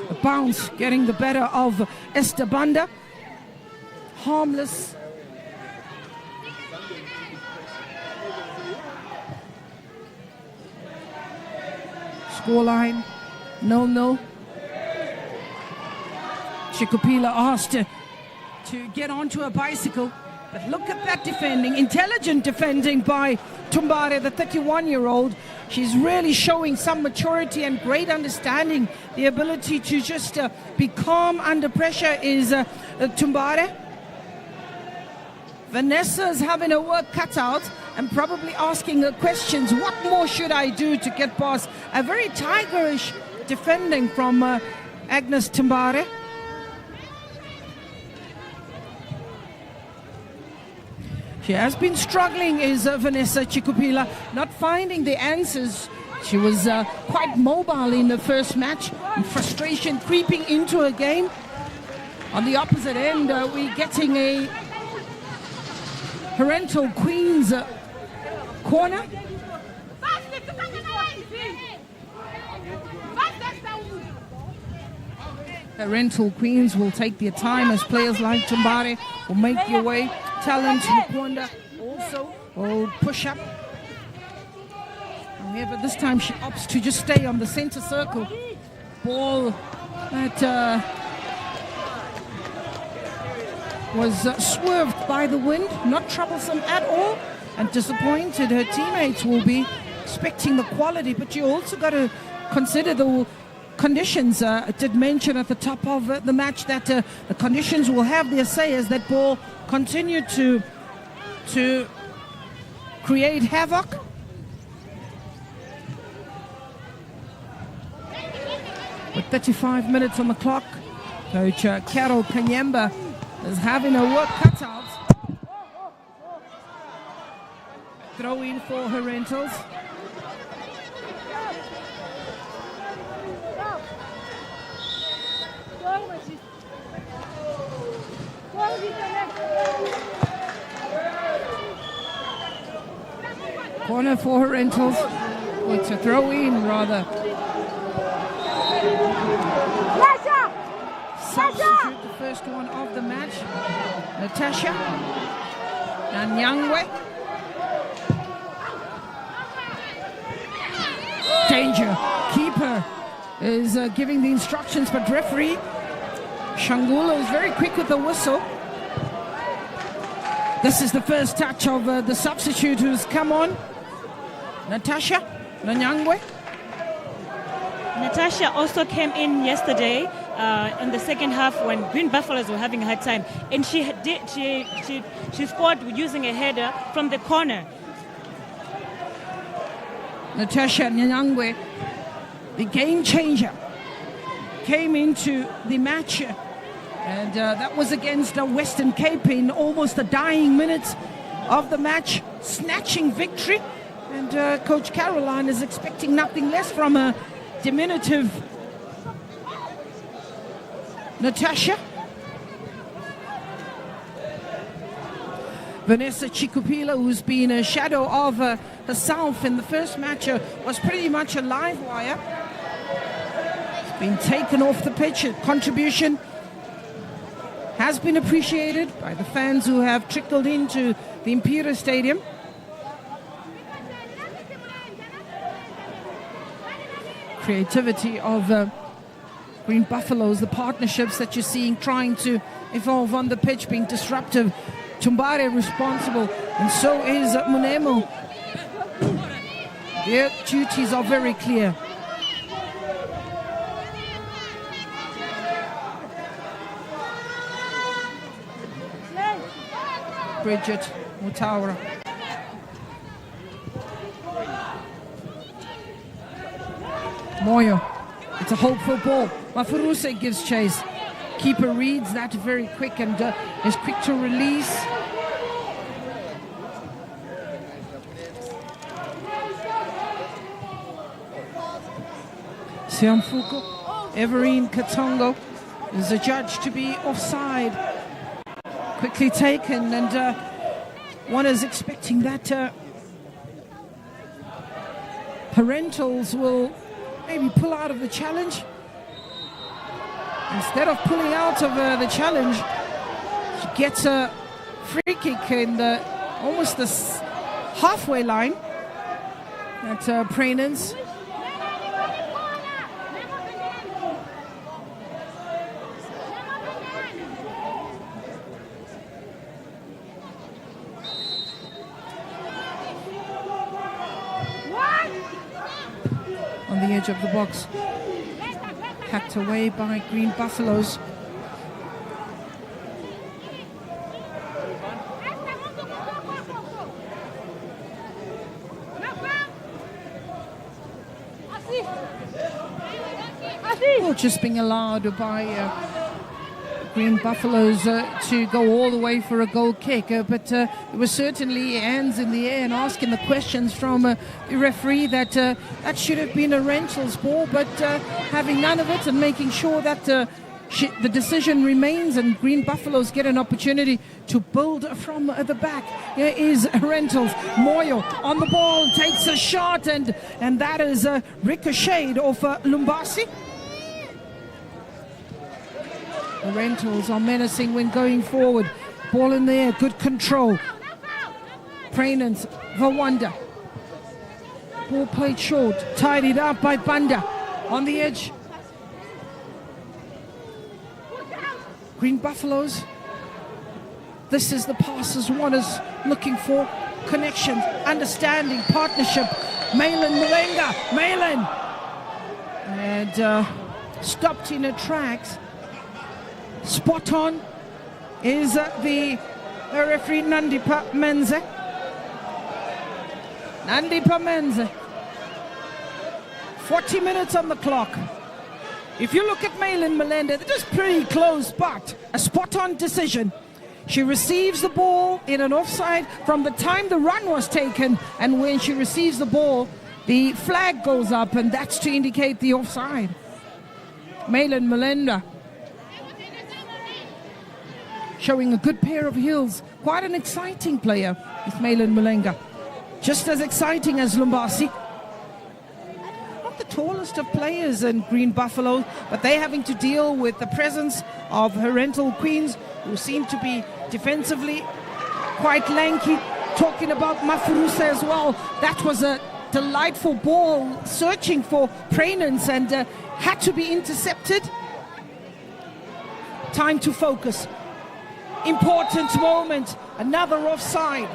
[SPEAKER 4] A bounce getting the better of Estabanda. Harmless. Scoreline 0-0. Chikupila asked to get onto a bicycle, but look at that defending, intelligent defending by Tumbare, the 31-year-old. She's really showing some maturity and great understanding. The ability to just be calm under pressure is Tumbare. Vanessa's having her work cut out and probably asking her questions. What more should I do to get past? A very tigerish defending from Agnes Tumbare. She has been struggling, is Vanessa Chikupila, not finding the answers. She was quite mobile in the first match, and frustration creeping into her game. On the opposite end, we're getting a Herental Queens corner. Herental Queens will take their time as players like Tumbare will make their way. Talent Mkwanda also will push up. However, this time she opts to just stay on the center circle. Ball that was swerved by the wind, not troublesome at all, and disappointed her teammates will be, expecting the quality, but you also got to consider the conditions. I did mention at the top of the match that the conditions will have their say as that ball continued to create havoc. With 35 minutes on the clock, Coach Carol Kanyemba is having her work cut out. Throw in for Herentals. Corner for Herentals. It's a throw in rather. Substitute the first one of the match. Natasha Nanyangwe. Danger. Keeper is giving the instructions, but referee Shangula is very quick with the whistle. This is the first touch of the substitute who's come on. Natasha Nanyangwe.
[SPEAKER 5] Natasha also came in yesterday in the second half when Green Buffaloes were having a hard time, and she scored using a header from the corner.
[SPEAKER 4] Natasha Nyangwe, the game changer, came into the match, and that was against Western Cape in almost the dying minutes of the match, snatching victory. And Coach Caroline is expecting nothing less from a diminutive Natasha. Vanessa Chikupila, who's been a shadow of herself in the first match, was pretty much a live wire. She's been taken off the pitch. Her contribution has been appreciated by the fans who have trickled into the Imperial Stadium. Creativity of Green Buffaloes, the partnerships that you're seeing trying to evolve on the pitch, being disruptive. Tumbare responsible, and so is Munemo. Their duties are very clear. Bridget Mutaura. Moyo. It's a hopeful ball. Mafuruse gives chase. Keeper reads that very quick and is quick to release. Siamfuko, Everine Katongo is adjudged to be offside. Quickly taken, and one is expecting that Herentals will maybe pull out of the challenge. Instead of pulling out of the challenge, she gets a free kick in almost the halfway line at Prainans. On the edge of the box, hacked away by Green Buffaloes. Well, just being allowed by Green Buffaloes to go all the way for a goal kick, but it was certainly hands in the air and asking the questions from the referee that that should have been a Herentals ball, but having none of it and making sure that the decision remains and Green Buffaloes get an opportunity to build from the back. Here is Herentals. Moyo on the ball, takes a shot, and that is ricocheted off Lumbasi. The Herentals are menacing when going forward. Ball in the air, good control. Prainans, Vawanda. Ball played short, tidied up by Banda. On the edge. Green Buffaloes. This is the passes one is looking for. Connection, understanding, partnership. Malin Mulenga, Malin. And stopped in her tracks. Spot on is the referee Nandipa Menze. Nandipa Menze. 40 minutes on the clock. If you look at Malin Melenda, they're just pretty close, but a spot on decision. She receives the ball in an offside from the time the run was taken, and when she receives the ball, the flag goes up, and that's to indicate the offside. Malin Melenda. Showing a good pair of heels. Quite an exciting player is Malin Mulenga. Just as exciting as Lumbasi. Not the tallest of players in Green Buffalo, but they're having to deal with the presence of Herental Queens, who seem to be defensively quite lanky. Talking about Mafuruse as well. That was a delightful ball searching for Prainans and had to be intercepted. Time to focus. Important moment, another offside.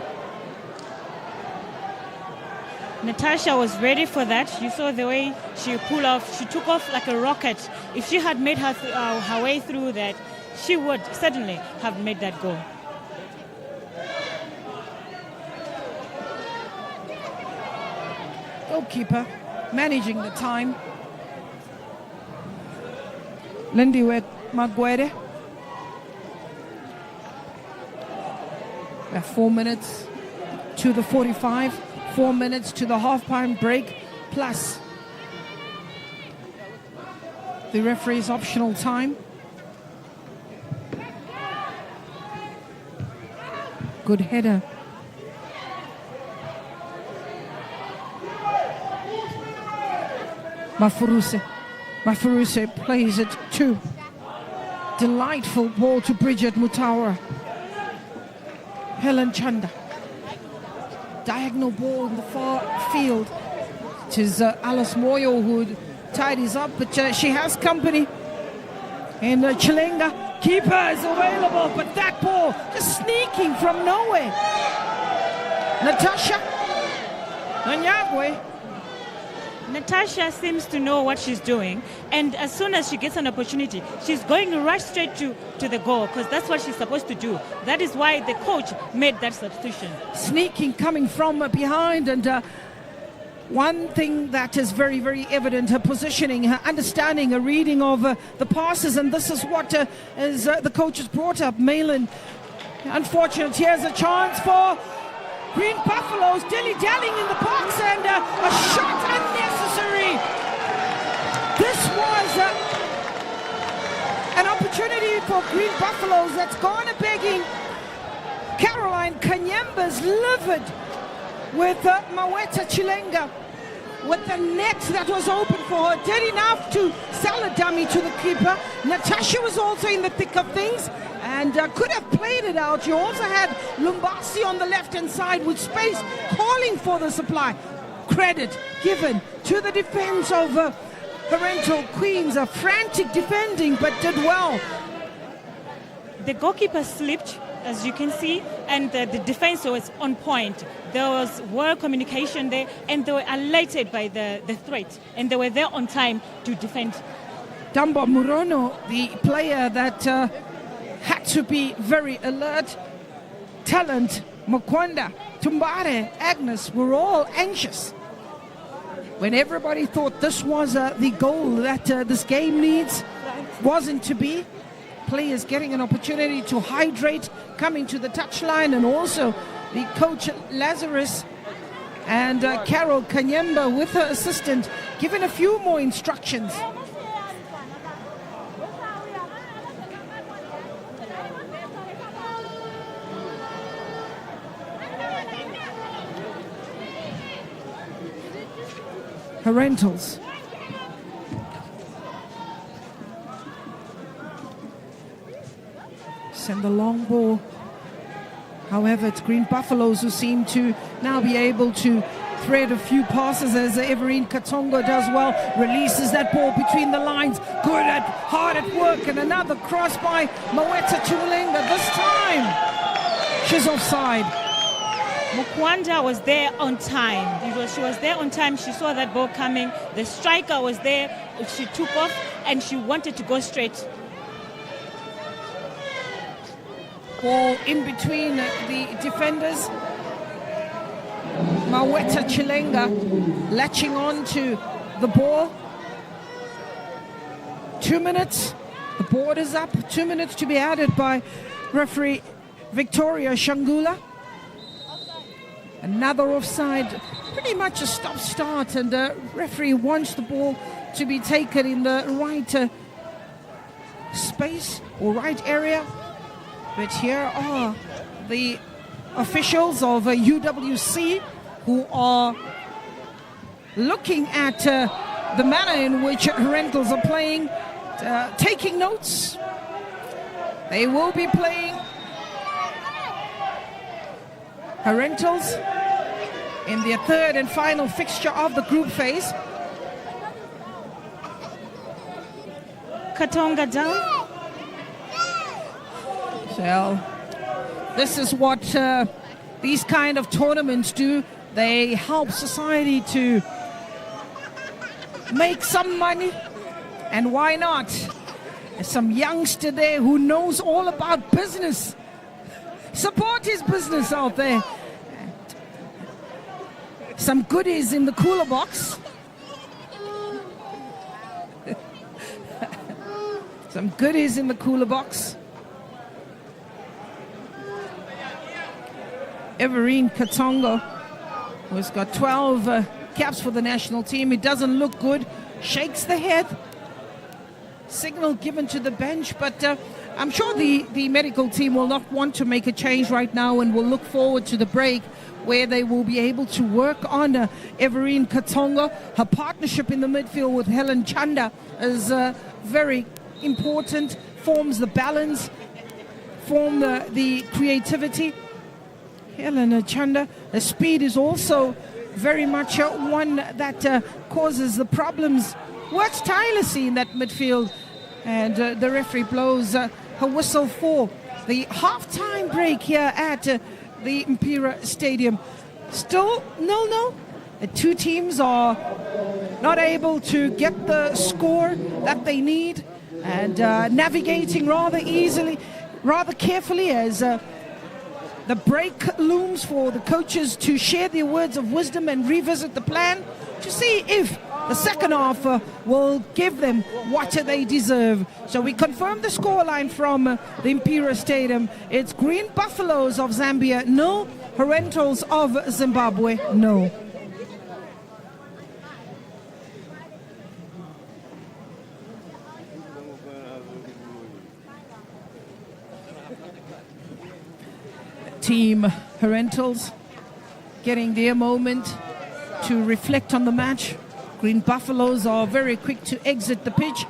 [SPEAKER 5] Natasha was ready for that. You saw the way she pulled off. She took off like a rocket. If she had made her way through that, she would certainly have made that goal.
[SPEAKER 4] goalkeeper managing the time. Lindiwe Magwede. We have 4 minutes to the 45, 4 minutes to the half-time break, plus the referee's optional time. Good header. Mafuruse plays it to. Delightful ball to Bridget Mutaura. Helen Chanda. Diagonal ball in the far field. It is Alice Moyo who tidies up, but she has company. And Chilenga, keeper is available, but that ball just sneaking from nowhere. Natasha Nanyagwe.
[SPEAKER 5] Natasha seems to know what she's doing, and as soon as she gets an opportunity, she's going right straight to the goal, because that's what she's supposed to do. That is why the coach made that substitution.
[SPEAKER 4] Sneaking, coming from behind, and one thing that is very, very evident, her positioning, her understanding, her reading of the passes, and this is what is the coach has brought up. Malin, unfortunate, here's a chance for Green Buffaloes, dilly-dallying in the box, and a shot unnecessary. This was an opportunity for Green Buffaloes that's gone begging. Caroline Kanyemba's livid with Maweta Chilenga, with the net that was open for her, did enough to sell a dummy to the keeper. Natasha was also in the thick of things and could have played it out. You also had Lumbasi on the left-hand side with space calling for the supply. Credit given to the defense of Herental Queens, a frantic defending, but did well.
[SPEAKER 5] The goalkeeper slipped, as you can see, and the defense was on point. There was well communication there, and they were elated by the threat, and they were there on time to defend.
[SPEAKER 4] Damba Murono, the player that had to be very alert. Talent, Mokwanda, Tumbare, Agnes were all anxious. When everybody thought this was the goal that this game needs, wasn't to be. Players getting an opportunity to hydrate, coming to the touchline, and also the coach Lazarus and Carol Kanyemba with her assistant giving a few more instructions. Herentals. Send the long ball. However, it's Green Buffaloes who seem to now be able to thread a few passes, as Everine Katongo does well. Releases that ball between the lines. Good at, hard at work, and another cross by Maweta Chilenga. This time, she's offside.
[SPEAKER 5] Mokwanda was there on time. She was there on time. She saw that ball coming. The striker was there. She took off, and she wanted to go straight.
[SPEAKER 4] Ball in between the defenders. Maweta Chilenga latching on to the ball. 2 minutes. The board is up. 2 minutes to be added by referee Victoria Shangula. Another offside. Pretty much a stop-start, and the referee wants the ball to be taken in the right space or right area. But here are the officials of UWC who are looking at the manner in which Herentals are playing, taking notes. They will be playing Herentals in their third and final fixture of the group phase.
[SPEAKER 5] Katonga down.
[SPEAKER 4] So this is what these kind of tournaments do. They help society to make some money, and why not? There's some youngster there who knows all about business. Support his business out there. some goodies in the cooler box. Some goodies in the cooler box. Everine Katongo, who's got 12 caps for the national team. It doesn't look good. Shakes the head. Signal given to the bench, but I'm sure the medical team will not want to make a change right now and will look forward to the break where they will be able to work on Everine Katongo. Her partnership in the midfield with Helen Chanda is very important, forms the balance, form the creativity. Helen Chanda, the speed is also very much one that causes the problems. Works tirelessly in that midfield, and the referee blows her whistle for the half-time break here at the Impera Stadium. Still 0-0. The two teams are not able to get the score that they need, and navigating rather easily, rather carefully as the break looms for the coaches to share their words of wisdom and revisit the plan to see if the second half will give them what they deserve. So we confirm the scoreline from the Impera Stadium. It's Green Buffaloes of Zambia, no. Herentals of Zimbabwe, no. Team Herentals getting their moment to reflect on the match. Green Buffaloes are very quick to exit the pitch.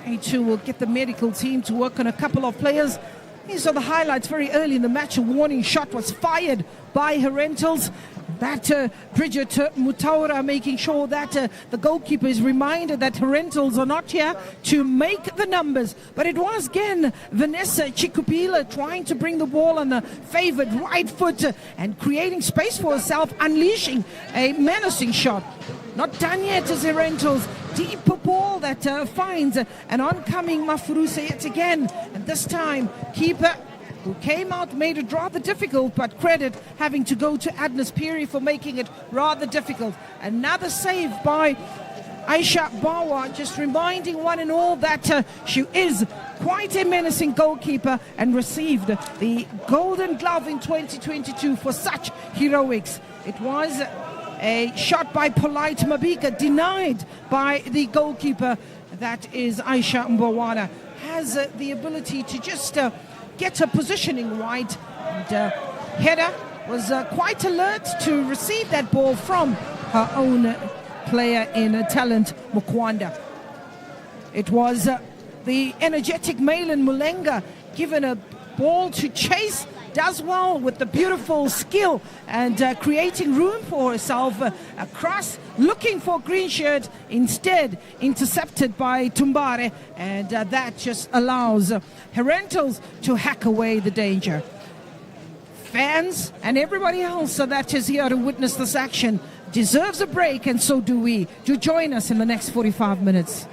[SPEAKER 4] A2 will get the medical team to work on a couple of players. These are the highlights very early in the match. A warning shot was fired by Herentals. That Bridget Mutaura making sure that the goalkeeper is reminded that Herentals are not here to make the numbers. But it was again Vanessa Chikupila trying to bring the ball on the favored right foot and creating space for herself, unleashing a menacing shot. Not done yet as Herentals. Deep ball that finds an oncoming Mafuruse yet again. And this time, keeper who came out made it rather difficult, but credit having to go to Agnes Peary for making it rather difficult. Another save by Aisha Bawa, just reminding one and all that she is quite a menacing goalkeeper and received the Golden Glove in 2022 for such heroics. It was a shot by Polite Mabika, denied by the goalkeeper. That is Aisha Mbawana. Has the ability to just get her positioning right. And Header was quite alert to receive that ball from her own player in Talent Mukwanda. It was the energetic Malin Mulenga given a ball to chase. Does well with the beautiful skill and creating room for herself across, looking for green shirt, instead intercepted by Tumbare, and that just allows Herentals to hack away the danger. Fans and everybody else that is here to witness this action deserves a break, and so do we. Do join us in the next 45 minutes.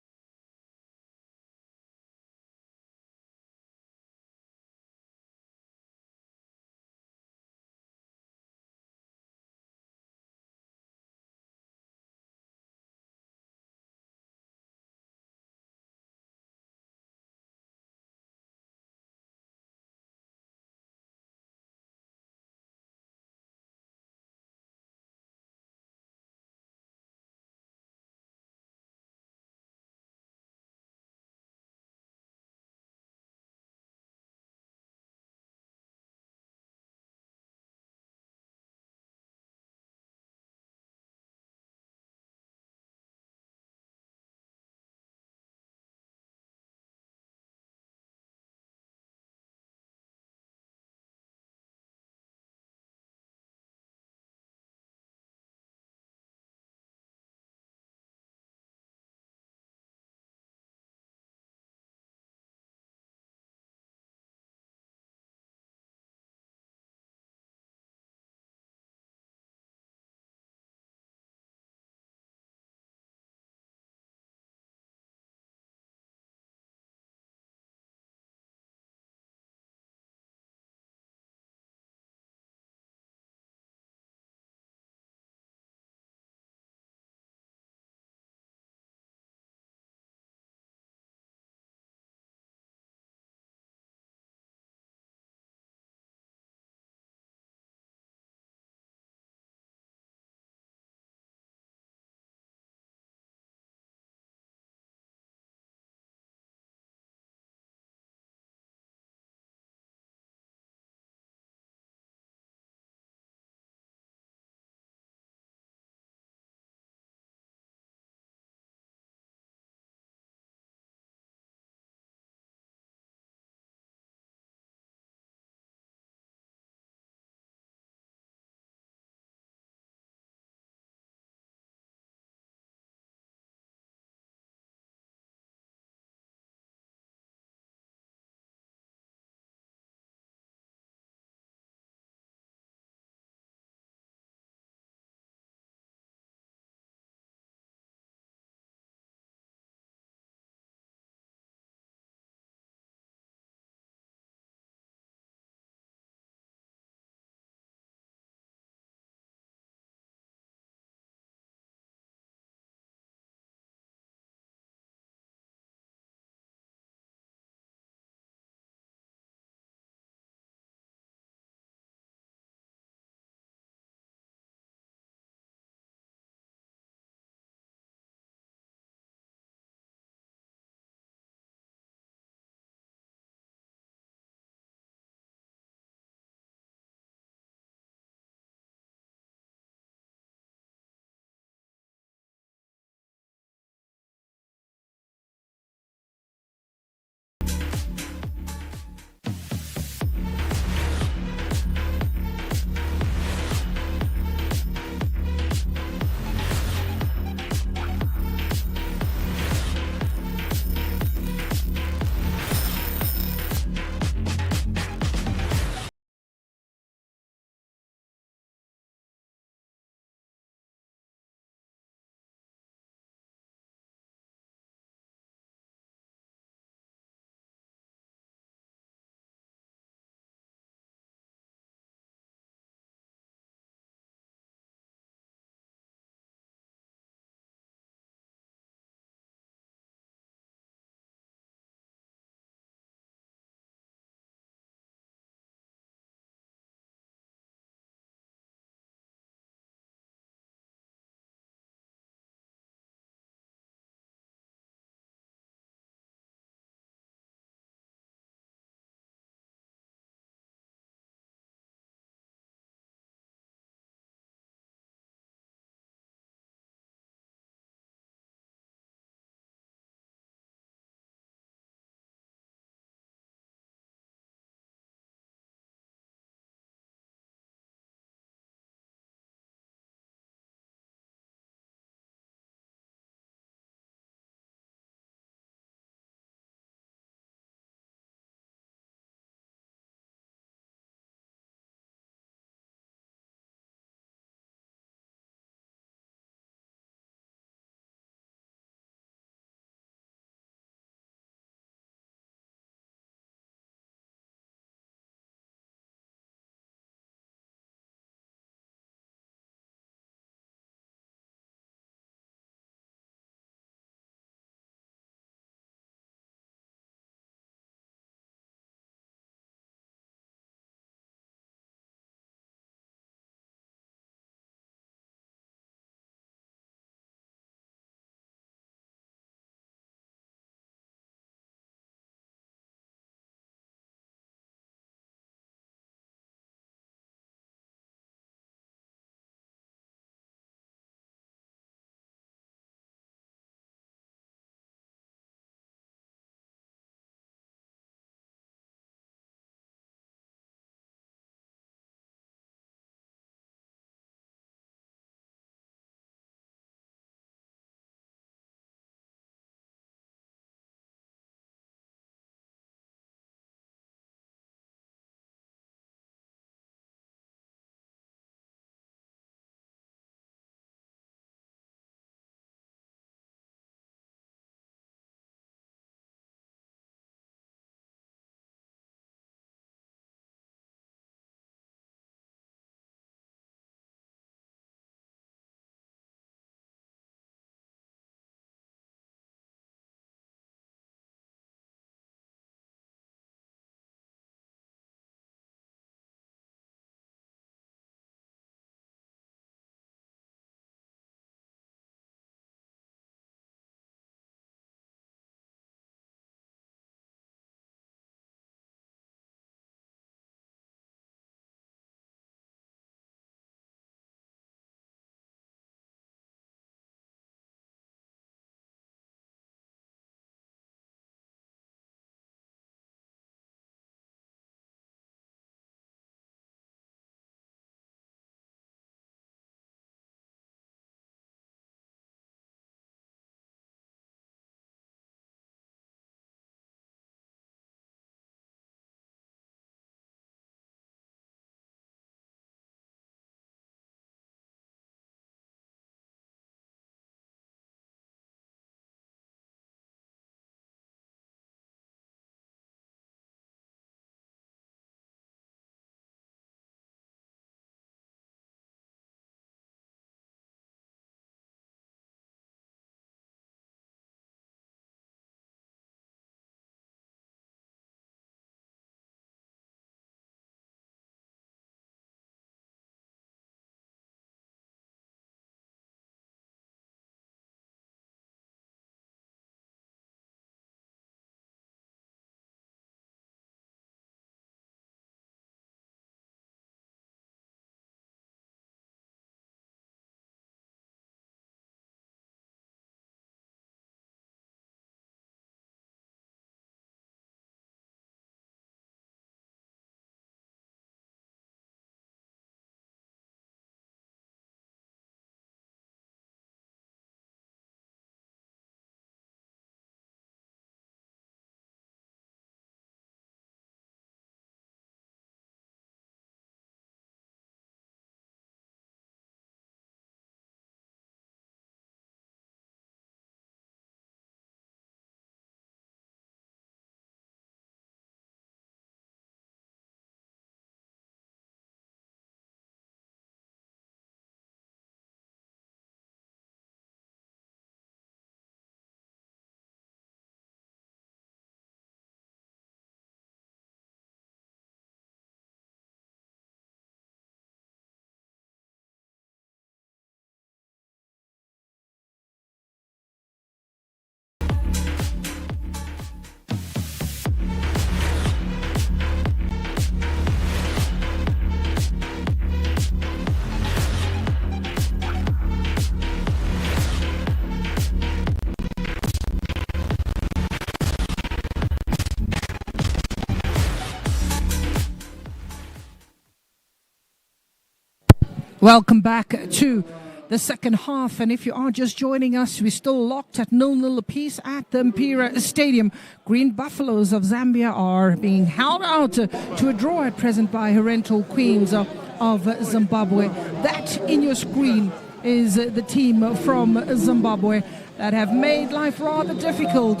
[SPEAKER 4] Welcome back to the second half, and if you are just joining us, we're still locked at 0-0 apiece at the Mpira Stadium. Green Buffaloes of Zambia are being held out to a draw at present by Herentals Queens of Zimbabwe. That in your screen is the team from Zimbabwe that have made life rather difficult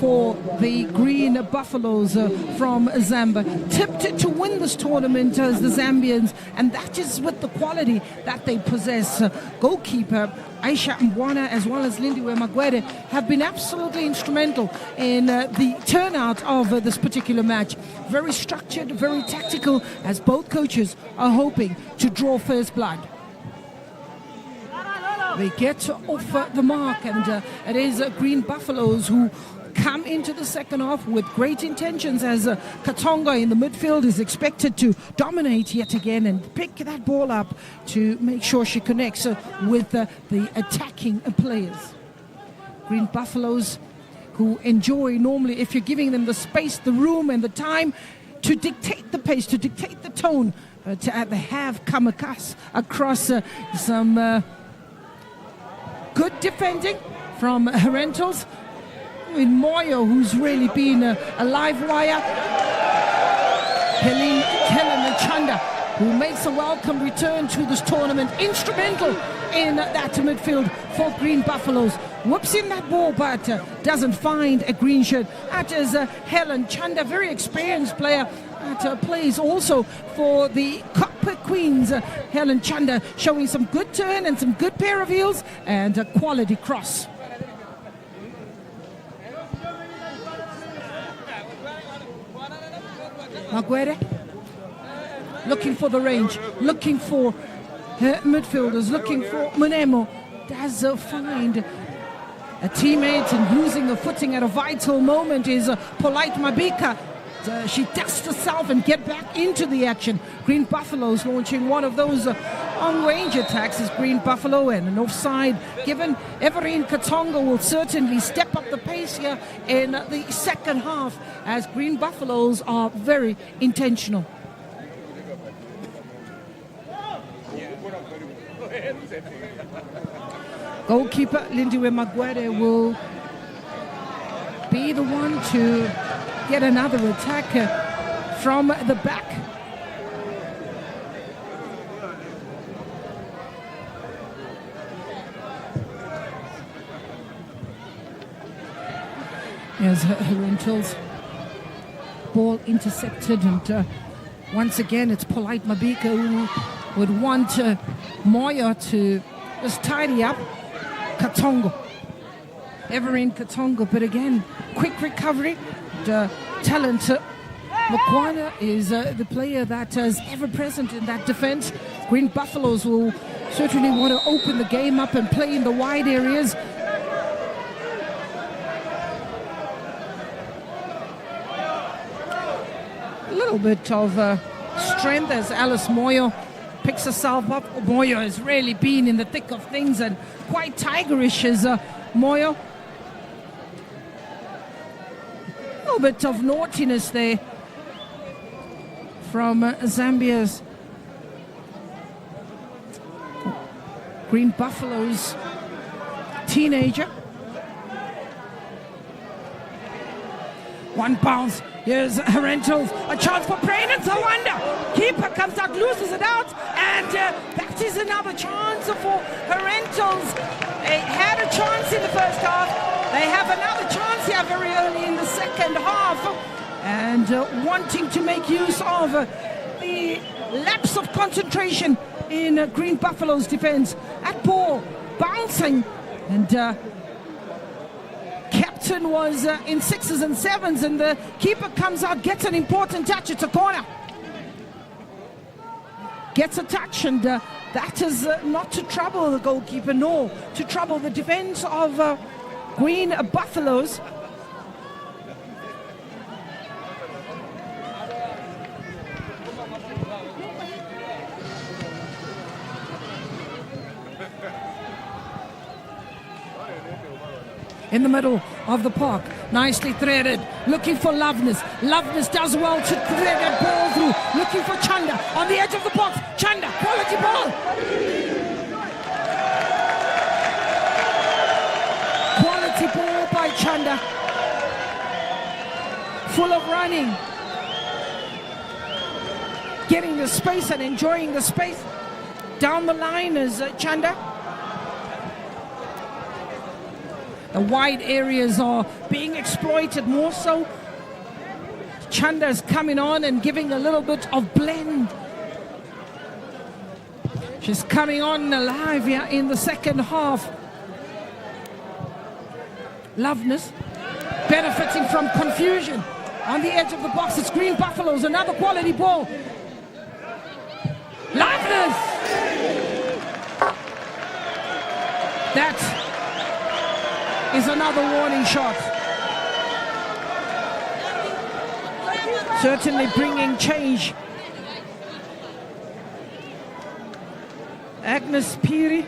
[SPEAKER 4] for the Green Buffaloes from Zambia. Tipped to win this tournament as the Zambians, and that is with the quality that they possess. Goalkeeper Aisha Mbwana as well as Lindiwe Magwede have been absolutely instrumental in the turnout of this particular match. Very structured, very tactical, as both coaches are hoping to draw first blood. They get off the mark, and it is Green Buffaloes who come into the second half with great intentions, as Katonga in the midfield is expected to dominate yet again and pick that ball up to make sure she connects with the attacking players. Green Buffaloes, who enjoy normally, if you're giving them the space, the room and the time to dictate the pace, to dictate the tone, but they have come across some good defending from Herentals, with Moyo, who's really been a live wire. Helen Chanda, who makes a welcome return to this tournament, instrumental in that midfield for Green Buffaloes. Whoops in that ball, but doesn't find a green shirt. That is Helen Chanda, very experienced player that plays also for the Copper Queens. Helen Chanda showing some good turn and some good pair of heels and a quality cross. Magwede looking for the range, looking for her midfielders, looking for Munemo. Does find a teammate, and losing a footing at a vital moment is Polite Mabika. She dusts herself and get back into the action. Green Buffaloes launching one of those on-range attacks as Green Buffalo, and an offside given. Everine Katonga will certainly step up the pace here in the second half, as Green Buffaloes are very intentional. Goalkeeper Lindiwe Magwede will be the one to get another attack from the back. Here's Herentals. Ball intercepted, and once again it's Polite Mabika who would want Moya to just tidy up Katongo. Everine Katongo, but again, quick recovery. Talent. Mokwana is the player that is ever present in that defense. Green Buffaloes will certainly want to open the game up and play in the wide areas. A little bit of strength as Alice Moyo picks herself up. Moyo has really been in the thick of things and quite tigerish as Moyo. A little bit of naughtiness there from Zambia's Green Buffaloes teenager. One bounce. Here's Herentals. A chance for Prain and Zawanda. Keeper comes out, loses it out, and that is another chance for Herentals. They had a chance in the first half. They have another chance here very early in the second half, and wanting to make use of the lapse of concentration in Green Buffalo's defense. That ball bouncing, and captain was in sixes and sevens, and the keeper comes out, gets an important touch. It's a corner. Gets a touch, and that is not to trouble the goalkeeper, nor to trouble the defense of Green Buffaloes. in the middle of the park. Nicely threaded, looking for Loveness. Loveness does well to thread that ball through, looking for Chanda on the edge of the box. Chanda, quality ball. Quality ball by Chanda. Full of running. Getting the space and enjoying the space. Down the line is Chanda. The wide areas are being exploited more so. Chanda's coming on and giving a little bit of blend. She's coming on alive here in the second half. Loveness benefiting from confusion. On the edge of the box, it's Green Buffaloes, another quality ball. Loveness! That is another warning shot. Certainly bringing change. Agnes Piri.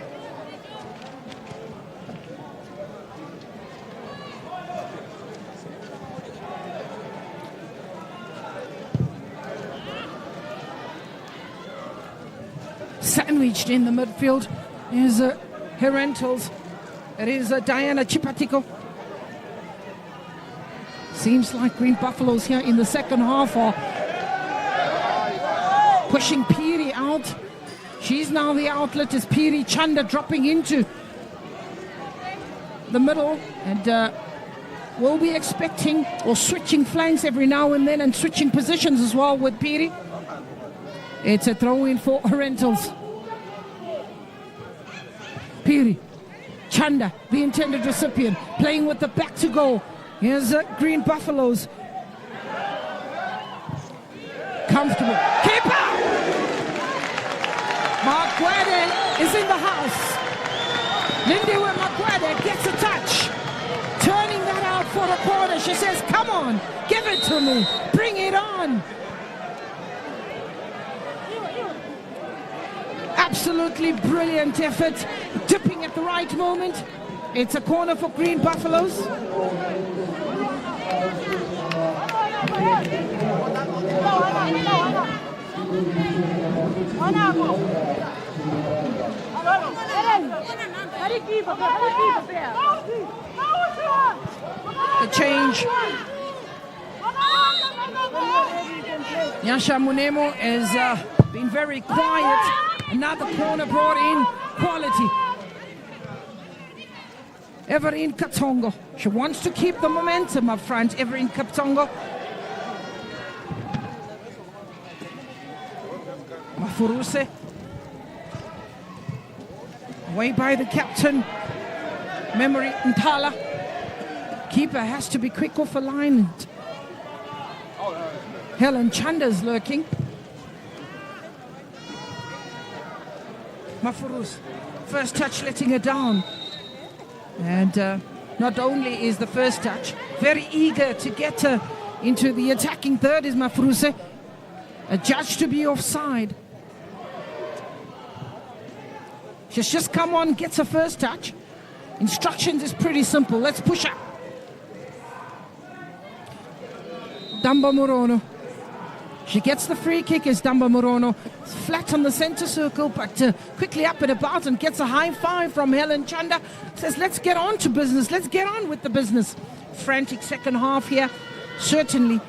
[SPEAKER 4] Sandwiched in the midfield is Herentals. It is Diana Chipatiko. Seems like Green Buffaloes here in the second half are pushing Piri out. She's now the outlet as Piri. Chanda dropping into the middle, and we'll be expecting or switching flanks every now and then and switching positions as well with Piri. It's a throw-in for Herentals. Piri, Chanda, the intended recipient, playing with the back to goal. Here's Green Buffaloes. Comfortable. Keeper! Magwede is in the house. Lindiwe Magwede gets a touch. Turning that out for the corner. She says, come on, give it to me. Bring it on. Absolutely brilliant effort. Dipping at the right moment. It's a corner for Green Buffaloes. The change. Nyasha Munemo has been very quiet. Another corner brought in. Quality. Everine Katongo. She wants to keep the momentum up front. Everine Katongo. Mafuruse. Away by the captain. Memory Ntala. Keeper has to be quick off the line. Helen Chanda's lurking. Mafurus. First touch letting her down. And not only is the first touch very eager to get her into the attacking third is Mafuruse, judged to be offside. She's just come on, gets her first touch. Instructions is pretty simple. Let's push up. Damba Morono. She gets the free kick as Damba Morono. It's flat on the center circle, but quickly up and about and gets a high five from Helen Chanda. Says, let's get on to business. Let's get on with the business. Frantic second half here. Certainly,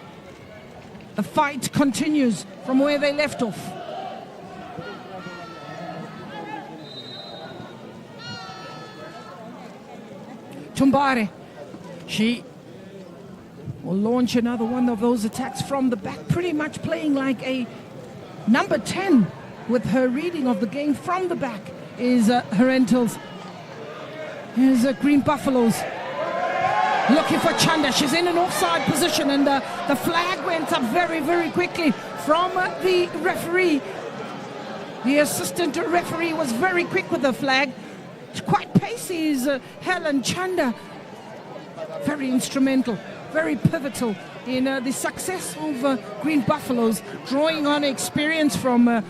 [SPEAKER 4] the fight continues from where they left off. Tumbare. She will launch another one of those attacks from the back, pretty much playing like a number 10 with her reading of the game from the back is Herentals. Here's Green Buffaloes looking for Chanda. She's in an offside position, and the flag went up very, very quickly from the referee. The assistant referee was very quick with the flag. Quite pacey is Helen Chanda. Very instrumental, very pivotal in the success of Green Buffaloes, drawing on experience from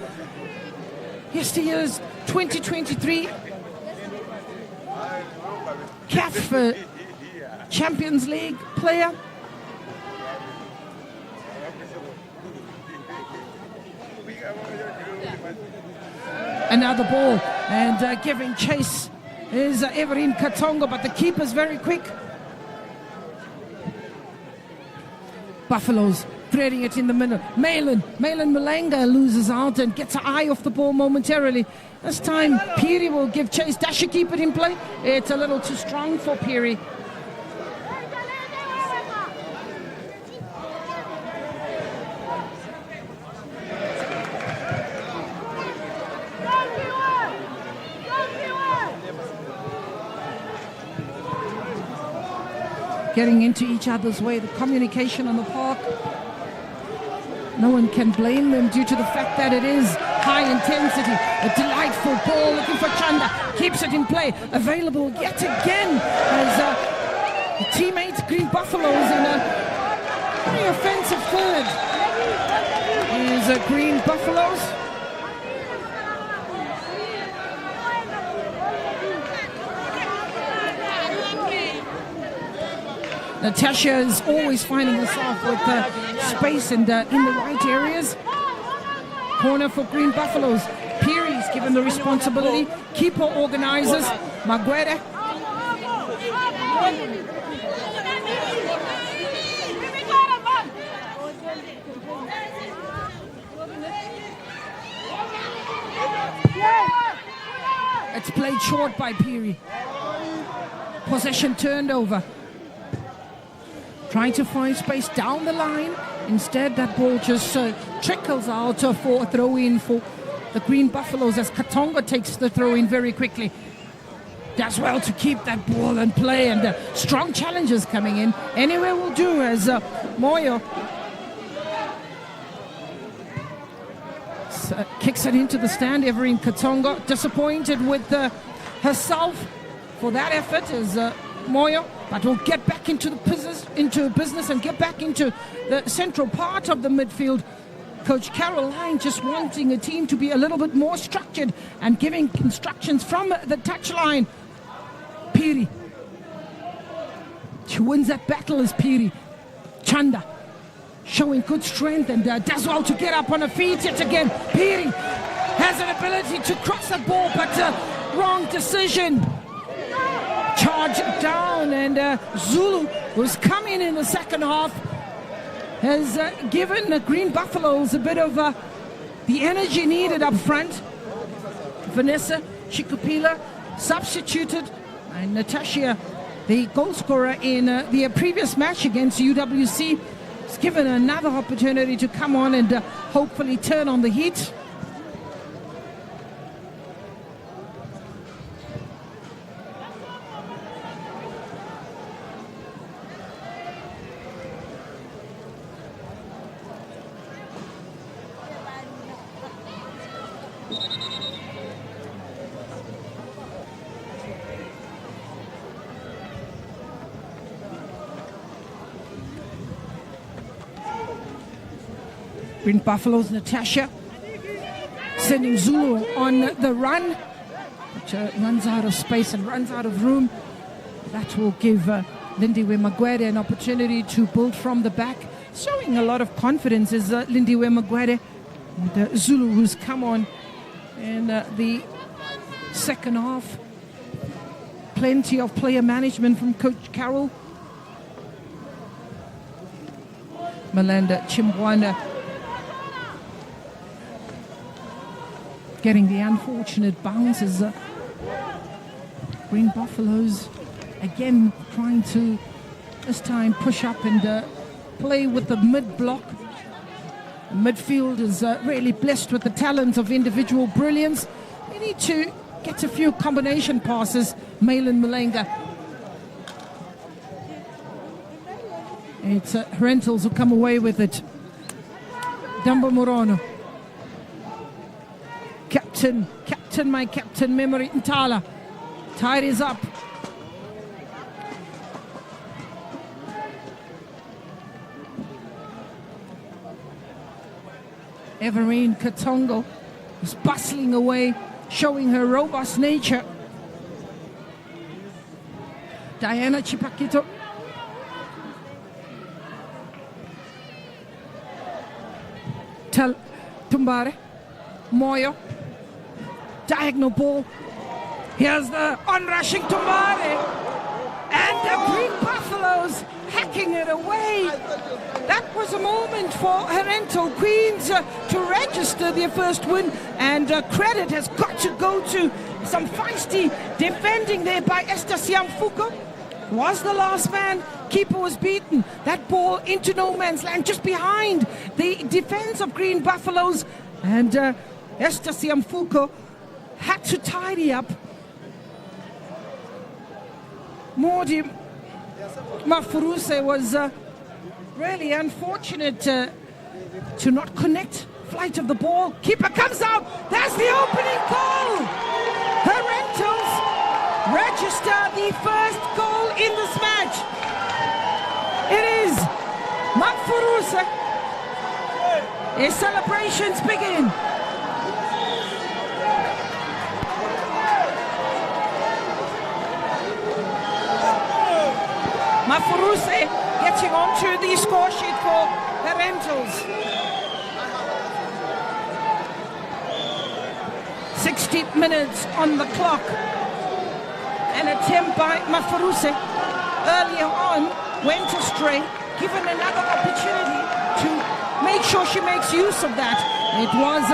[SPEAKER 4] yesteryear's 2023 CAF Champions League player. Another ball, and giving chase is Everine Katongo, but the keeper's very quick. Buffaloes threading it in the middle. Malin Malenga loses out and gets an eye off the ball momentarily. This time, Piri will give chase. Does she keep it in play? It's a little too strong for Piri. Getting into each other's way, the communication on the park. No one can blame them due to the fact that it is high intensity. A delightful ball looking for Chanda. Keeps it in play. Available yet again as teammates Green Buffaloes in a very offensive third. Here's Green Buffaloes. Natasha is always finding herself with space and in the right areas. Corner for Green Buffaloes. Piri's given the responsibility. Keeper organizes. Maguire. It's played short by Piri. Possession turned over. Trying to find space down the line. Instead, that ball just trickles out for a throw-in for the Green Buffaloes as Katonga takes the throw-in very quickly. Does well to keep that ball in play, and strong challenges coming in. Anywhere will do as Moyo kicks it into the stand. Everine Katonga disappointed with herself for that effort as Moyo, but will get back into business and get back into the central part of the midfield. Coach Caroline just wanting a team to be a little bit more structured and giving instructions from the touchline. Piri. She wins that battle as Piri. Chanda showing good strength and does well to get up on her feet yet again. Piri has an ability to cross that ball, but wrong decision. Charge down, and Zulu, who's come in the second half, has given the Green Buffaloes a bit of the energy needed up front. Vanessa Chikupila substituted, and Natasha, the goal scorer in the previous match against UWC, is given another opportunity to come on and hopefully turn on the heat. Green Buffaloes, Natasha sending Zulu on the run, which runs out of space and runs out of room. That will give Lindiwe Maguire an opportunity to build from the back. Showing a lot of confidence is Lindiwe Maguire, and Zulu, who's come on in the second half. Plenty of player management from Coach Carroll. Melinda Chimbwanda getting the unfortunate bounces. Green Buffaloes again trying to this time push up and play with the mid block. The midfield is really blessed with the talent of individual brilliance. They need to get a few combination passes. Malin Malenga. It's Herentals who come away with it. Dumbo Morono. My captain, Memory Ntala. Tide is up. Everine Katongo is bustling away, showing her robust nature. Diana Chipakito Tumbare, Moyo, diagonal ball. Here's the onrushing Tumbare, and the Green Buffaloes hacking it away. That was a moment for Herental Queens to register their first win, and credit has got to go to some feisty defending there by Esther Siamfuko. Was the last man. Keeper was beaten. That ball into no man's land just behind the defense of Green Buffaloes, and Esther Siamfuko had to tidy up. Mordi Mafuruse was really unfortunate to not connect flight of the ball. Keeper comes out. That's the opening goal. Herentals register the first goal in this match. It is Mafuruse. His celebrations begin. Mafuruse getting onto the score sheet for Herentals. 60 minutes on the clock. An attempt by Mafuruse earlier on went astray, given another opportunity to make sure she makes use of that. It was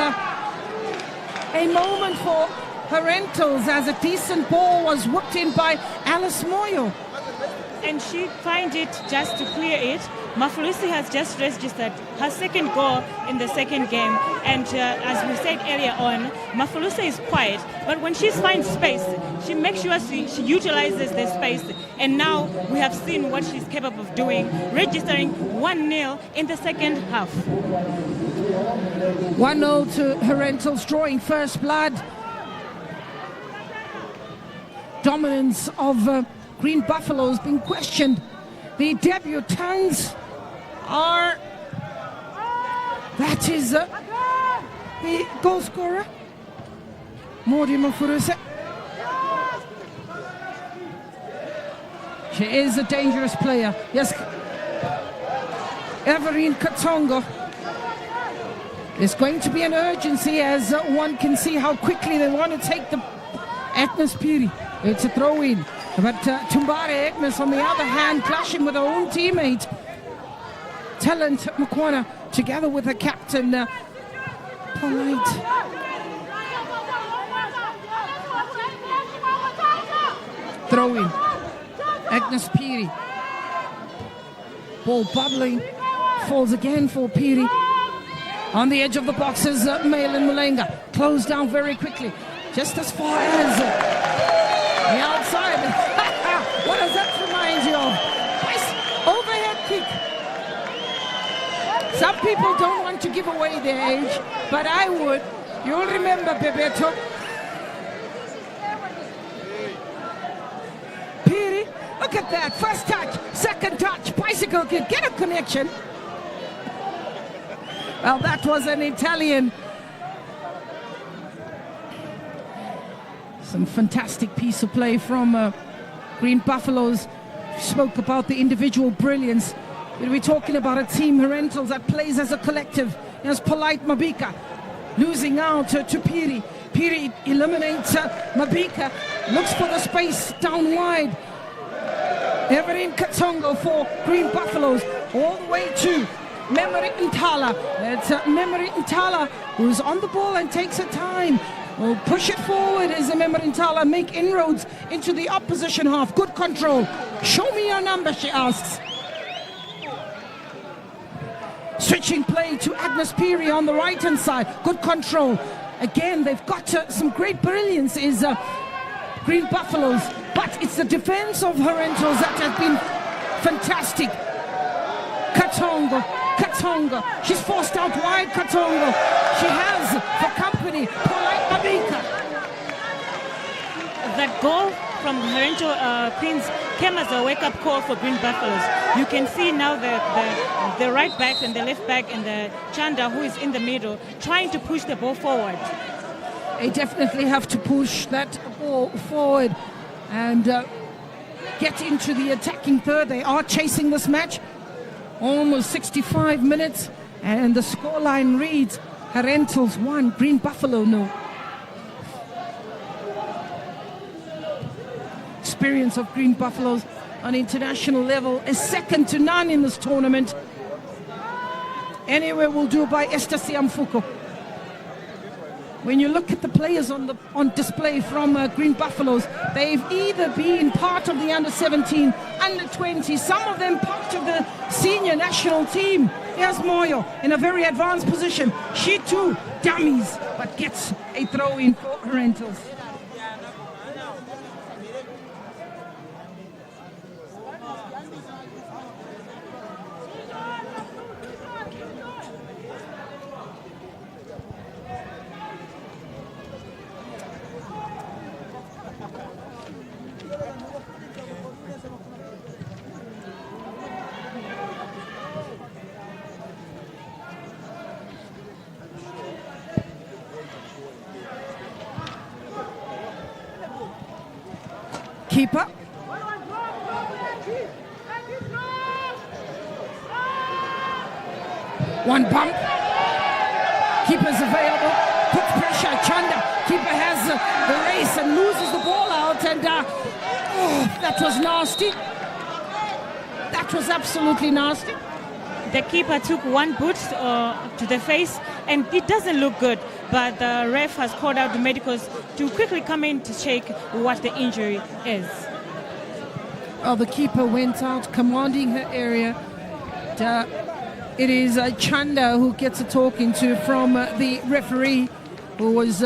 [SPEAKER 4] a moment for Herentals as a decent ball was whipped in by Alice Moyo.
[SPEAKER 5] And she find it just to clear it. Mafuruse has just registered her second goal in the second game, and as we said earlier on, Mafuruse is quiet, but when she finds space, she makes sure she utilizes the space, and now we have seen what she's capable of doing, registering 1-0 in the second half.
[SPEAKER 4] 1-0 to Herentals, drawing first blood. Dominance of Green Buffaloes being questioned. The debutants are, that is the goal scorer, Mordi Mafuruse. She is a dangerous player. Yes, Everine Katongo. There's going to be an urgency as one can see how quickly they want to take the Agnes Piri. It's a throw-in. But Tumbare Agnes, on the other hand, clashing with her own teammate, Talent Mukwana, together with her captain, Polite. Throw-in. Agnes Piri. Ball bubbling. Falls again for Piri. On the edge of the boxes, Malin Mulenga. Closed down very quickly. Just as far as the outside. What does that remind you of? Nice overhead kick. Some people don't want to give away their age, but I would. You'll remember Bebeto. Piri, look at that. First touch, second touch, bicycle kick. Get a connection. Well, that was an Italian. Some fantastic piece of play from Green Buffaloes. Spoke about the individual brilliance. We're talking about a team, Herentals, that plays as a collective. There's Polite Mabika losing out to Piri. Piri eliminates Mabika, looks for the space down wide. Everin Katongo for Green Buffaloes, all the way to Memory Ntala. It's Memory Ntala who's on the ball and takes her time. We'll push it forward as Memory Ntala make inroads into the opposition half. Good control. Show me your number, she asks. Switching play to Agnes Piri on the right-hand side. Good control. Again, they've got some great brilliance, is Green Buffaloes. But it's the defense of Herentals that has been fantastic. Katongo. She's forced out wide, Katongo. She has for company, Polite Mabika.
[SPEAKER 5] That goal from Herental Queens came as a wake-up call for Green Buffaloes. You can see now the right back and the left back and the Chanda, who is in the middle, trying to push the ball forward.
[SPEAKER 4] They definitely have to push that ball forward and get into the attacking third. They are chasing this match. Almost 65 minutes. And the scoreline reads Herentals 1, Green Buffalo 0. Experience of Green Buffaloes on international level is second to none in this tournament. Anywhere will do by Esther Siamfuko. When you look at the players on display from Green Buffaloes, they've either been part of the under-17, under-20, some of them part of the senior national team. Here's Moyo in a very advanced position. She too dummies, but gets a throw-in for Herentals. Keeper. One bump. Keeper's available. Puts pressure. Chanda. Keeper has the race and loses the ball out. And that was nasty. That was absolutely nasty.
[SPEAKER 5] The keeper took one boot to the face, and it doesn't look good. But the ref has called out the medicals to quickly come in to check what the injury is.
[SPEAKER 4] Well, the keeper went out commanding her area. It is Chanda who gets a talking to from the referee, who was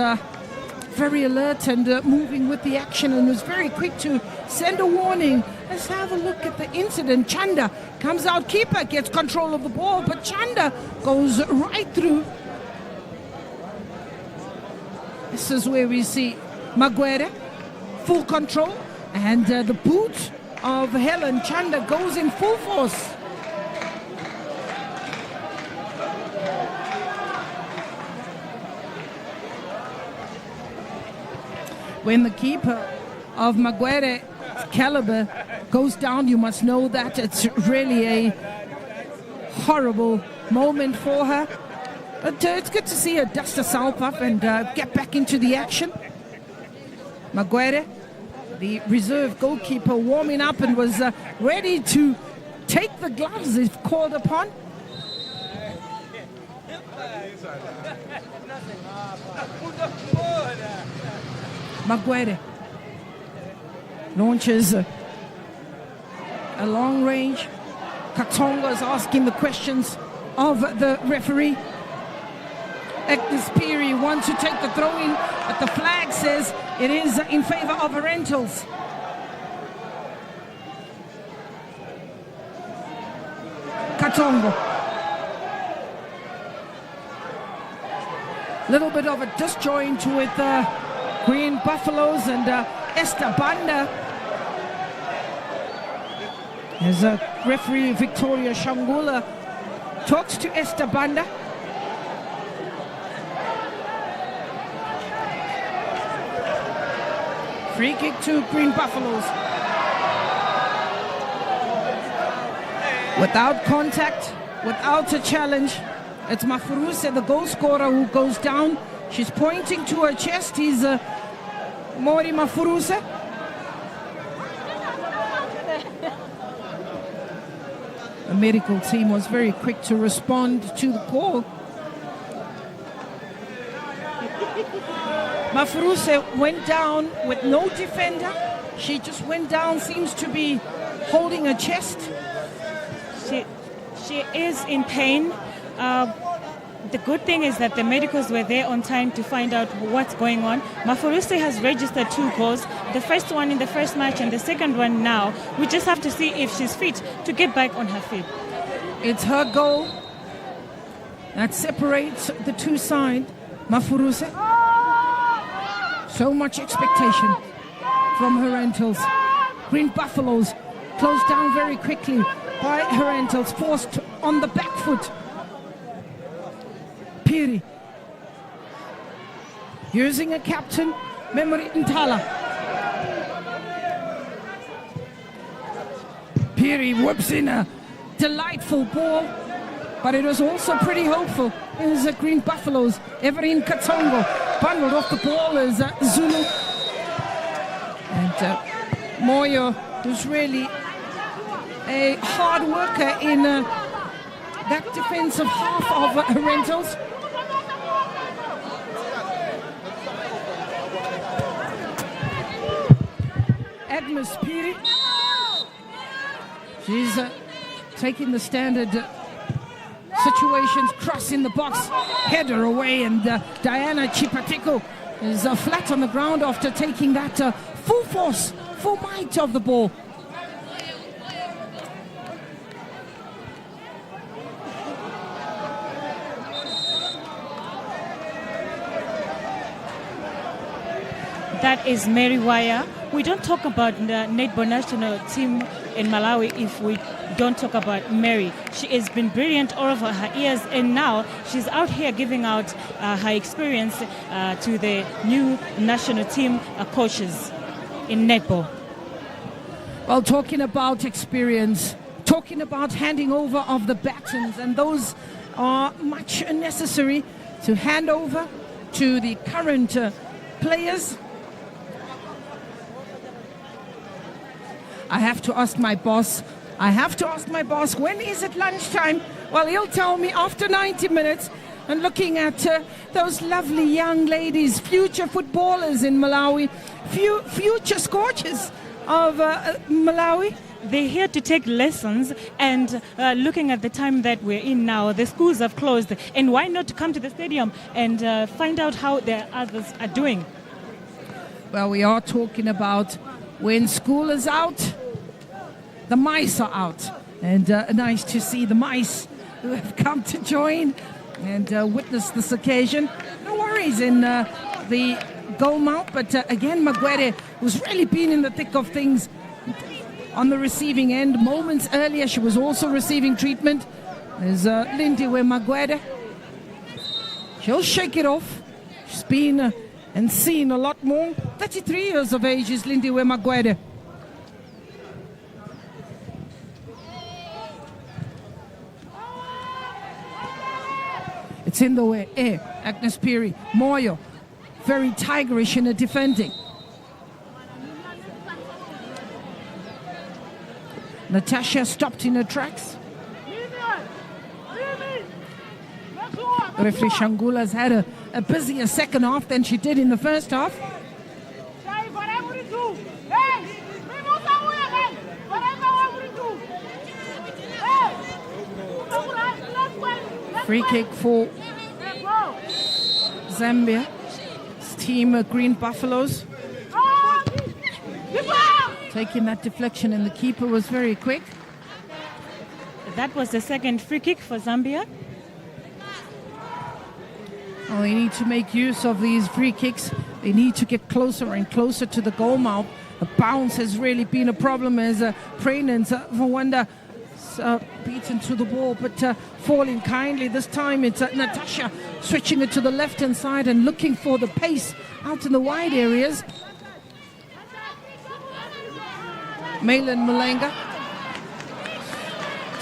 [SPEAKER 4] very alert and moving with the action and was very quick to send a warning. Let's have a look at the incident. Chanda comes out, keeper gets control of the ball, but Chanda goes right through. This is where we see Maguire, full control, and the boot of Helen Chanda goes in full force. When the keeper of Maguire caliber goes down, you must know that it's really a horrible moment for her. But it's good to see her dust herself up and get back into the action. Maguire, the reserve goalkeeper, warming up and was ready to take the gloves if called upon. Maguire launches a long range. Katonga is asking the questions of the referee. Agnes Peary wants to take the throw-in, but the flag says it is in favor of Herentals. Katongo. Little bit of a disjoint with Green Buffaloes and Esther Banda. As referee Victoria Shangula talks to Esther Banda. Free kick to Green Buffaloes. Without contact, without a challenge, it's Mafuruse, the goal scorer, who goes down. She's pointing to her chest. He's Mori Mafuruse. The medical team was very quick to respond to the call. Mafuruse went down with no defender. She just went down, seems to be holding her chest.
[SPEAKER 5] She is in pain. The good thing is that the medicals were there on time to find out what's going on. Mafuruse has registered 2 goals, the first one in the first match and the second one now. We just have to see if she's fit to get back on her feet.
[SPEAKER 4] It's her goal that separates the two sides. Mafuruse. So much expectation from Herentals. Green Buffaloes closed down very quickly by Herentals, forced on the back foot. Piri using a captain, Memory Ntala. Piri whips in a delightful ball. but it was also pretty hopeful. Here's the Green Buffaloes. Everin Katongo bundled off the ball as Zulu. And Moyo, who's really a hard worker in that defensive half of Herentals. Agnes Piri. She's taking the standard situations, crossing the box, header away, and Diana Chipatiko is flat on the ground after taking that full force, full might of the ball.
[SPEAKER 5] That is Mary Wire. We don't talk about the netball national team in Malawi if we don't talk about Mary. She has been brilliant all over her years, and now she's out here giving out her experience to the new national team coaches in netball.
[SPEAKER 4] Well, talking about experience, talking about handing over of the batons, and those are much necessary to hand over to the current players. I have to ask my boss, when is it lunchtime? Well, he'll tell me after 90 minutes. And looking at those lovely young ladies, future footballers in Malawi, future scorchers of Malawi.
[SPEAKER 5] They're here to take lessons, and looking at the time that we're in now, the schools have closed, and why not come to the stadium and find out how the others are doing?
[SPEAKER 4] Well, we are talking about when school is out, the mice are out. And nice to see the mice who have come to join and witness this occasion. No worries in the goal mount, but again, Magwere, who's really been in the thick of things on the receiving end. Moments earlier, she was also receiving treatment. There's Lindiwe Magwere. She'll shake it off. She's been and seen a lot more. 33 years of age is Lindiwe Magwere. It's in the way. Agnes Piri, Moyo, very tigerish in her defending. Natasha stopped in her tracks. Referee Shangula's had a busier second half than she did in the first half. Free kick for Zambia. It's team Green Buffaloes. Taking that deflection, and the keeper was very quick.
[SPEAKER 5] That was the second free kick for Zambia.
[SPEAKER 4] Well, they need to make use of these free kicks. They need to get closer and closer to the goal mouth. The bounce has really been a problem as Prainans Rwanda beaten to the ball, but falling kindly. This time it's Natasha switching it to the left-hand side and looking for the pace out in the wide areas. Malin Malenga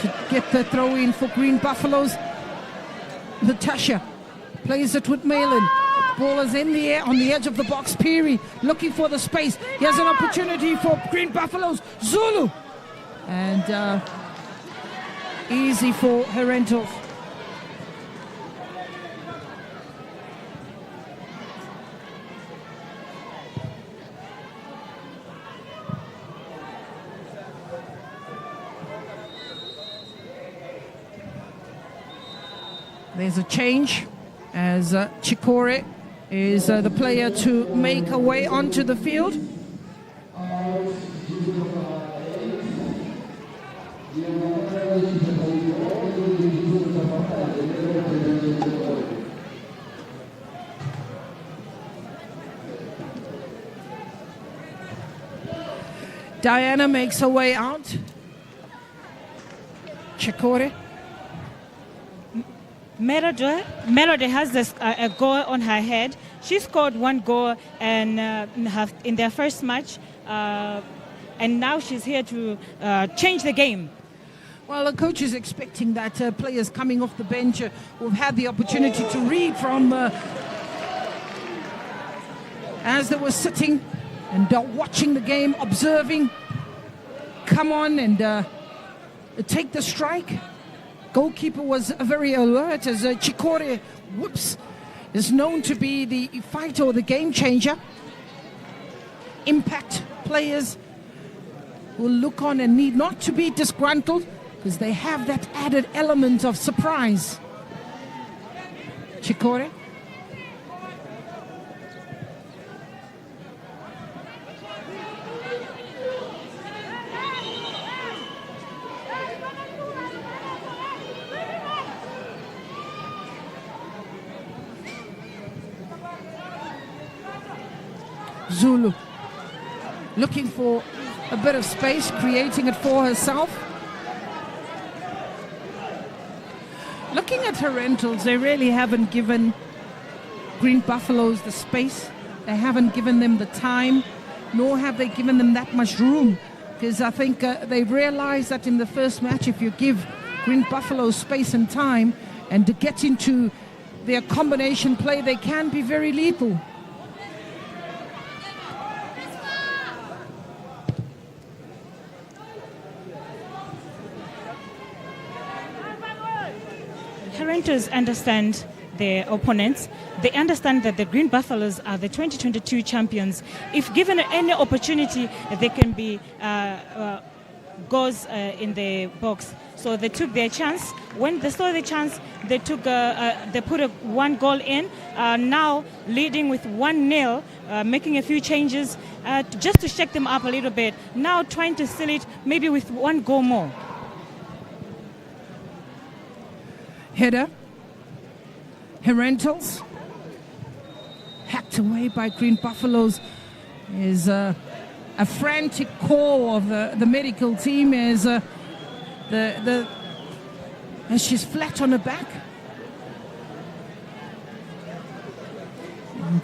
[SPEAKER 4] to get the throw in for Green Buffaloes. Natasha plays it with Malin. Ball is in the air on the edge of the box. Piri looking for the space. Here's an opportunity for Green Buffaloes. Zulu. And easy for Herentals. There's a change as Chikore is the player to make her way onto the field. Diana makes her way out. Chikore.
[SPEAKER 5] Melody has a goal on her head. She scored one goal and in their first match, and now she's here to change the game.
[SPEAKER 4] Well, the coach is expecting that players coming off the bench will have the opportunity to read from as they were sitting and watching the game, observing, come on and take the strike. Goalkeeper was very alert as Chikore is known to be the fighter or the game changer. Impact players will look on and need not to be disgruntled because they have that added element of surprise. Chikore. Zulu looking for a bit of space, creating it for herself. Looking at Herentals, they really haven't given Green Buffaloes the space. They haven't given them the time, nor have they given them that much room. Because I think they've realized that in the first match, if you give Green Buffaloes space and time and to get into their combination play, they can be very lethal.
[SPEAKER 5] Herentals understand their opponents. They understand that the Green Buffaloes are the 2022 champions. If given any opportunity, they can be goals in the box. So they took their chance. When they saw the chance, they took they put one goal in. Now leading with 1-0, making a few changes just to shake them up a little bit. Now trying to seal it maybe with one goal more.
[SPEAKER 4] Header. Herentals. Hacked away by Green Buffaloes. Is a frantic call of the medical team as as she's flat on her back.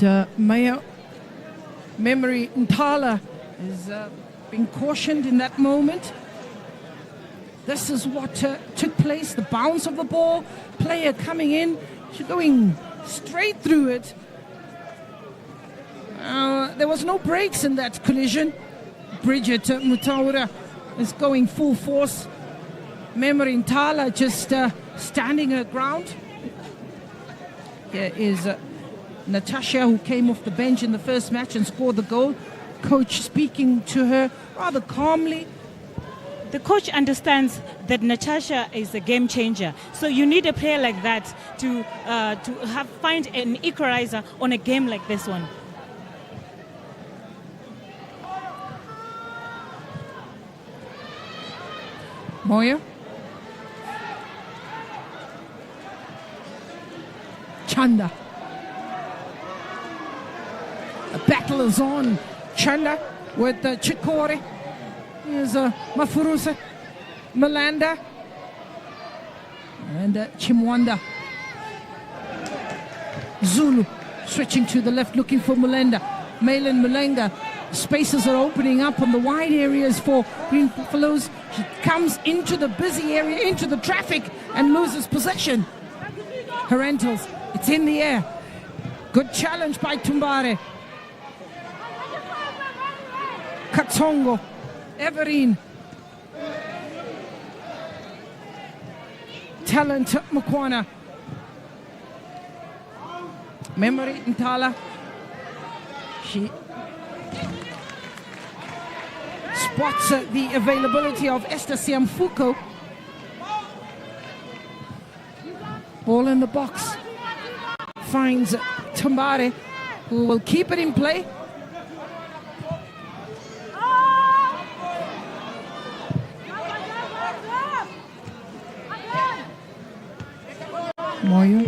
[SPEAKER 4] And Memory Ntala is being cautioned in that moment. This is what took place, the bounce of the ball, player coming in, she's going straight through it. There was no brakes in that collision. Bridget Mutaura is going full force. Memory Ntala just standing her ground. Here is Natasha, who came off the bench in the first match and scored the goal. Coach speaking to her rather calmly.
[SPEAKER 5] The coach understands that Natasha is a game changer. So you need a player like that to find an equalizer on a game like this one.
[SPEAKER 4] Moya. Chanda. The battle is on. Chanda with Chikore. Here's Mafurusa, Malanda, and Chimwanda. Zulu switching to the left, looking for Malanda. Malin Malenga. Spaces are opening up on the wide areas for Green Buffaloes. She comes into the busy area, into the traffic, and loses possession. Herentals, it's in the air. Good challenge by Tumbare. Katsongo. Everine. Talent Mukwana. Memory Ntala. She spots the availability of Esther Siamfuko. Ball in the box. Finds Tumbare, who will keep it in play. Moyo,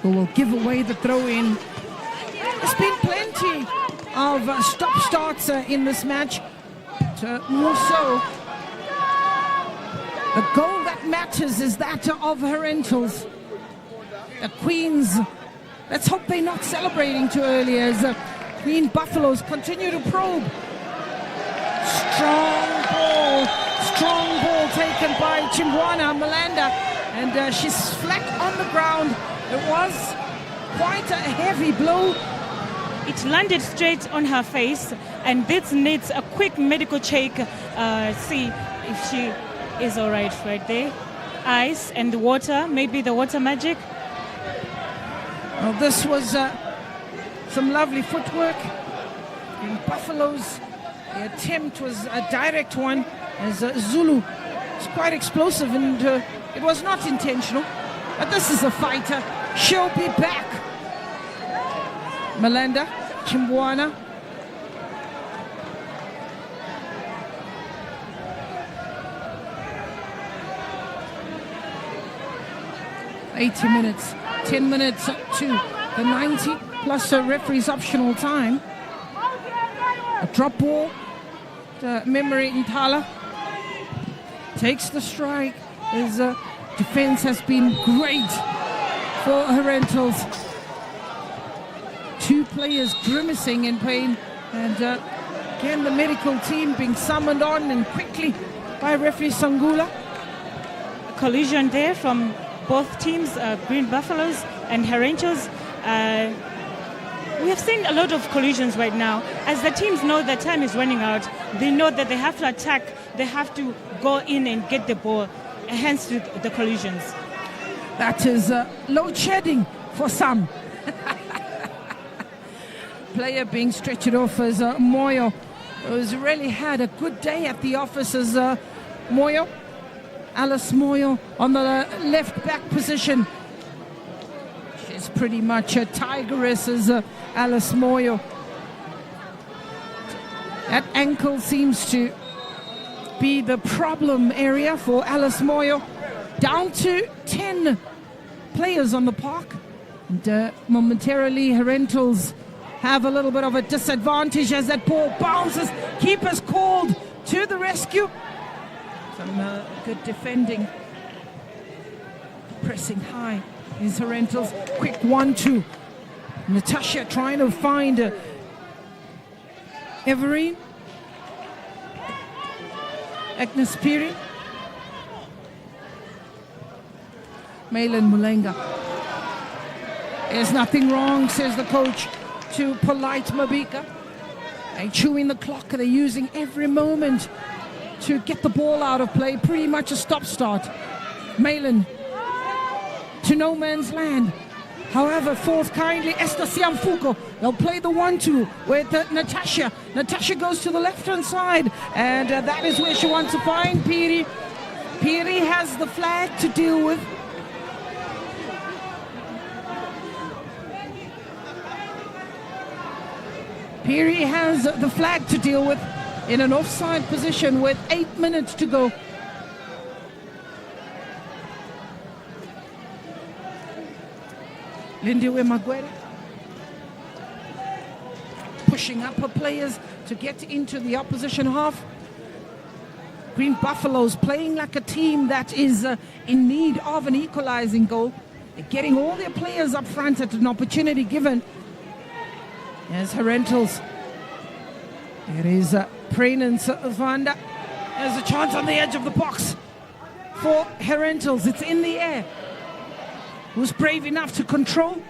[SPEAKER 4] who will give away the throw-in. There's been plenty of stop-starts in this match. But, more so, the goal that matters is that of Herentals. The Queens, let's hope they're not celebrating too early as Green Buffaloes continue to probe. Strong ball taken by Chimbwana Malanda, and she's flat on the ground. It was quite a heavy blow.
[SPEAKER 5] It landed straight on her face, and this needs a quick medical check. See if she is all right right there. Ice and the water, maybe the water magic.
[SPEAKER 4] Well, this was some lovely footwork in Buffaloes. The attempt was a direct one, as Zulu is quite explosive, and it was not intentional. But this is a fighter. She'll be back. Malanda, Chimbwana. $80 minutes, 10 minutes to the 90, plus a referee's optional time. A drop ball. Memory Ntala takes the strike. His defense has been great for Herentals. Two players grimacing in pain, and again the medical team being summoned on and quickly by referee Sangula.
[SPEAKER 5] A collision there from both teams, Green Buffaloes and Herentals. We have seen a lot of collisions right now. As the teams know that time is running out, they know that they have to attack, they have to go in and get the ball, hence the collisions.
[SPEAKER 4] That is load shedding for some. Player being stretched off as Moyo, who's really had a good day at the office as Moyo. Alice Moyo on the left back position. She's pretty much a tigress as Alice Moyo. That ankle seems to be the problem area for Alice Moyo. Down to 10 players on the park. And momentarily, Herentals have a little bit of a disadvantage as that ball bounces. Keeper's called to the rescue. Some good defending. Pressing high is Herentals. Quick 1-2. Natasha trying to find Everine. Agnes Piri. Malin Mulenga. There's nothing wrong, says the coach to Polite Mabika. They're chewing the clock. They're using every moment to get the ball out of play. Pretty much a stop-start. Malin to no man's land. However, fourth kindly, Esther Siamfuko. They'll play the 1-2 with Natasha. Natasha goes to the left-hand side, and that is where she wants to find Piri. Piri has the flag to deal with. Piri has the flag to deal with in an offside position with 8 minutes to go. Lindiwe Maguere pushing up her players to get into the opposition half. Green Buffaloes playing like a team that is in need of an equalizing goal. They're getting all their players up front at an opportunity given. As Herentals, there is Prenance Vanda. There's a chance on the edge of the box for Herentals. It's in the air. Who's brave enough to control?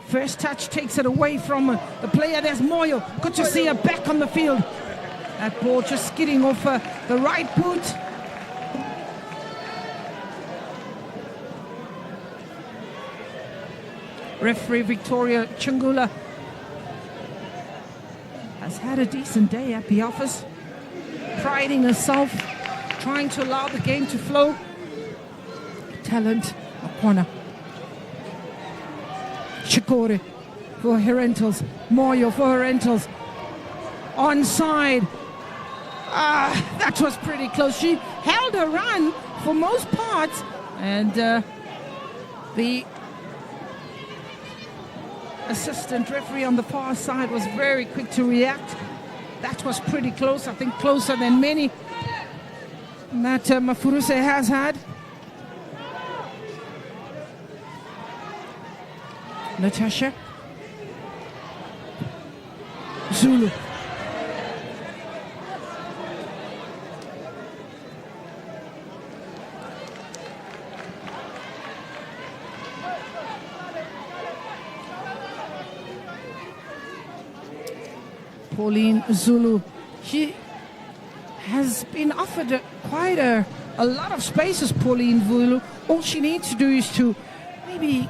[SPEAKER 4] First touch takes it away from the player. There's Moyo. Good to see her back on the field. That ball just skidding off the right boot. Referee Victoria Chungula has had a decent day at the office, priding herself, trying to allow the game to flow. Talent, Akwana. Chikore for Herentals. Moyo for Herentals. Onside. That was pretty close. She held her run for most parts, and the assistant referee on the far side was very quick to react. That was pretty close, I think closer than many that Mafuruse has had. Natasha. Zulu. Pauline Zulu. She has been offered quite a lot of spaces, Pauline Zulu. All she needs to do is to maybe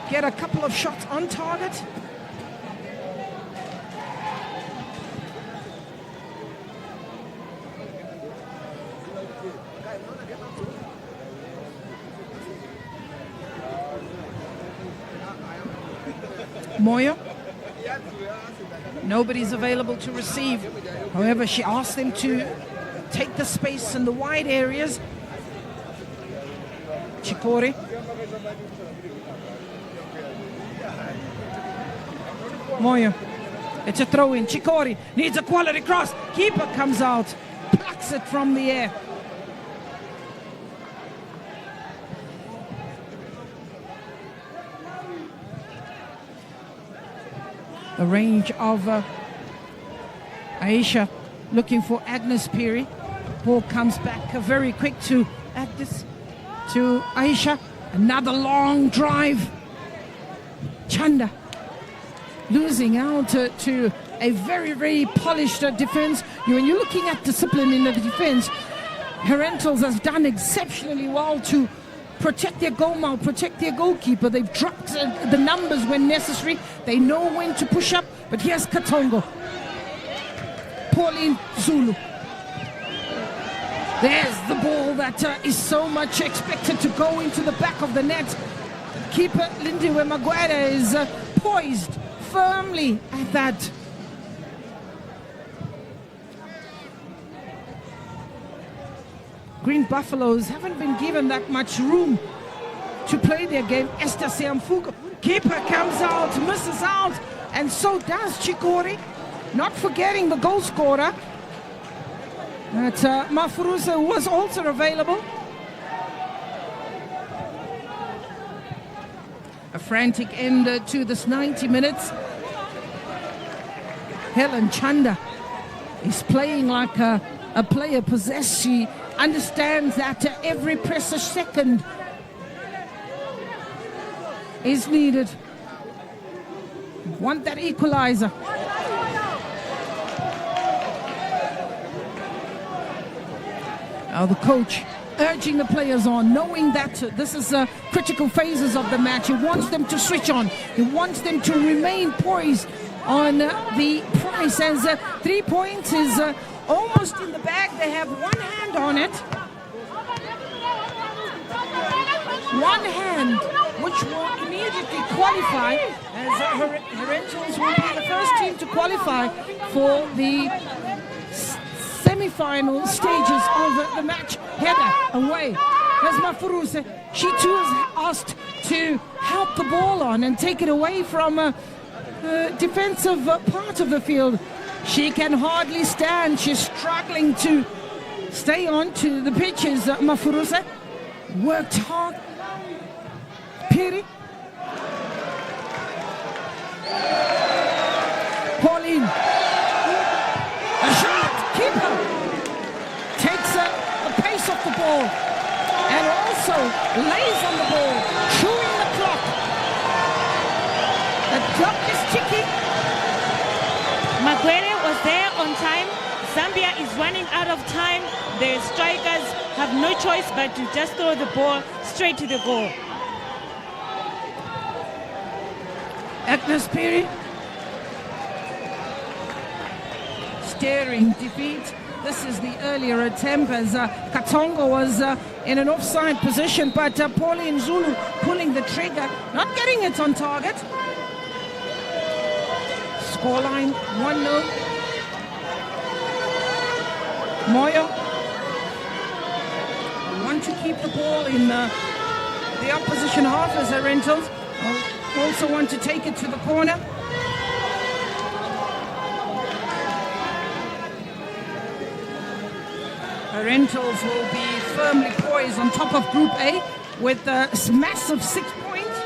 [SPEAKER 4] get a couple of shots on target. Moyo. Nobody's available to receive. However, she asked them to take the space in the wide areas. Chikori. Moyo. It's a throw in. Chikori needs a quality cross. Keeper comes out, plucks it from the air. The range of Aisha looking for Agnes Peary. Ball comes back very quick to Agnes, to Aisha. Another long drive. Chanda losing out to a very, very polished defense. When you're looking at discipline in the defense, Herentals has done exceptionally well to protect their goalmouth, protect their goalkeeper. They've dropped the numbers when necessary. They know when to push up. But here's Katongo. Pauline Zulu. There's the ball that is so much expected to go into the back of the net. Keeper Lindiwe Maguire is poised firmly at that. Green Buffaloes haven't been given that much room to play their game. Esther Seamfuko. Keeper comes out, misses out, and so does Chikori. Not forgetting the goal scorer. That Mafurusa was also available. A frantic end to this 90 minutes. Helen Chanda is playing like a player possessed. She understands that every precious second is needed. Want that equalizer. Now the coach urging the players on, knowing that this is critical phases of the match. He wants them to switch on. He wants them to remain poised on the prize, as 3 points is almost in the bag. They have one hand on it. One hand, which will immediately qualify, as Herentals will be the first team to qualify for the semi-final stages of the match. Header away. There's Mafuruse. She too is asked to help the ball on and take it away from a defensive part of the field. She can hardly stand. She's struggling to stay on to the pitches. Mafuruse worked hard. Piri. Pauline. A shot. Keeper takes the pace off the ball and also lays on the ball, chewing the clock. The clock is ticking.
[SPEAKER 5] Maguire was there on time. Zambia is running out of time. The strikers have no choice but to just throw the ball straight to the goal.
[SPEAKER 4] Agnes Peary. Staring defeat. This is the earlier attempt as Katongo was in an offside position, but Pauline Zulu pulling the trigger, not getting it on target. Scoreline 1-0. Moyo want to keep the ball in the opposition half as Herentals. Also want to take it to the corner. Herentals will be firmly poised on top of Group A with a massive 6 points.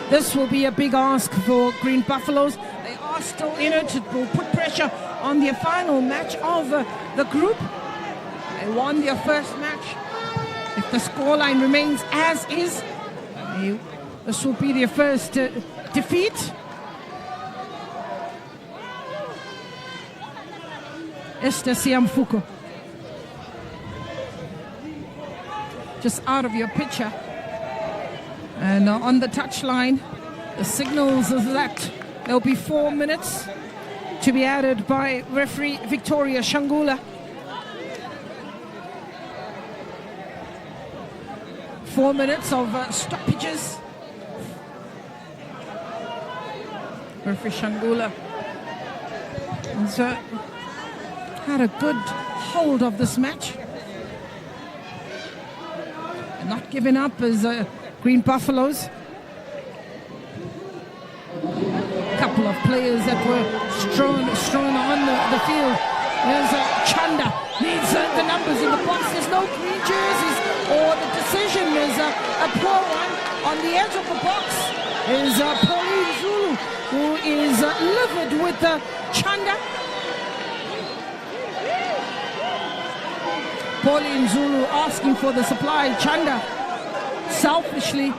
[SPEAKER 4] This will be a big ask for Green Buffaloes. They are still in it. It will put pressure on their final match of the group. They won their first match. If the scoreline remains as is, this will be their first defeat. Esther Siamfuko. Just out of your picture. And on the touchline, the signals is that there'll be 4 minutes to be added by referee Victoria Shangula. 4 minutes of stoppages. Referee Shangula has had a good hold of this match. And not giving up as Green Buffaloes. Couple of players that were strewn on the field. There's Chanda, needs the numbers in the box. There's no green jerseys, or the decision is a poor one. On the edge of the box is Pauline Zulu, who is livid with Chanda. Pauline Zulu asking for the supply. Chanda selfishly,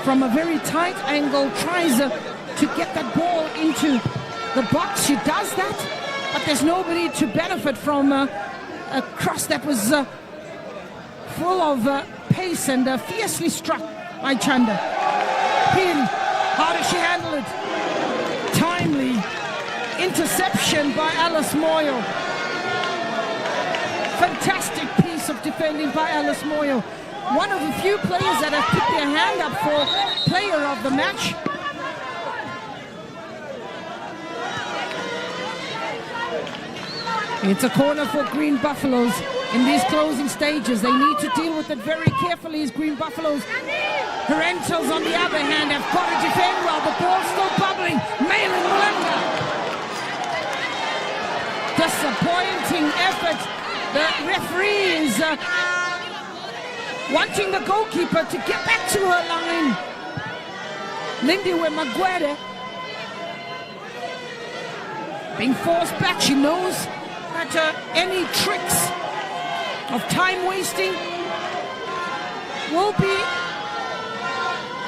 [SPEAKER 4] from a very tight angle, tries to get that ball into the box. She does that, but there's nobody to benefit from a cross that was full of pace and fiercely struck by Chanda. Pin, how does she handle it? Timely interception by Alice Moyo. Fantastic piece of defending by Alice Moyo. One of the few players that have put their hand up for player of the match. It's a corner for Green Buffaloes in these closing stages. They need to deal with it very carefully as Green Buffaloes. Herentals, on the other hand, have got to defend well. The ball's still bubbling. Malin Mulanga. Disappointing effort. The referee is wanting the goalkeeper to get back to her line. Lindiwe Maguire being forced back. She knows that any tricks of time wasting will be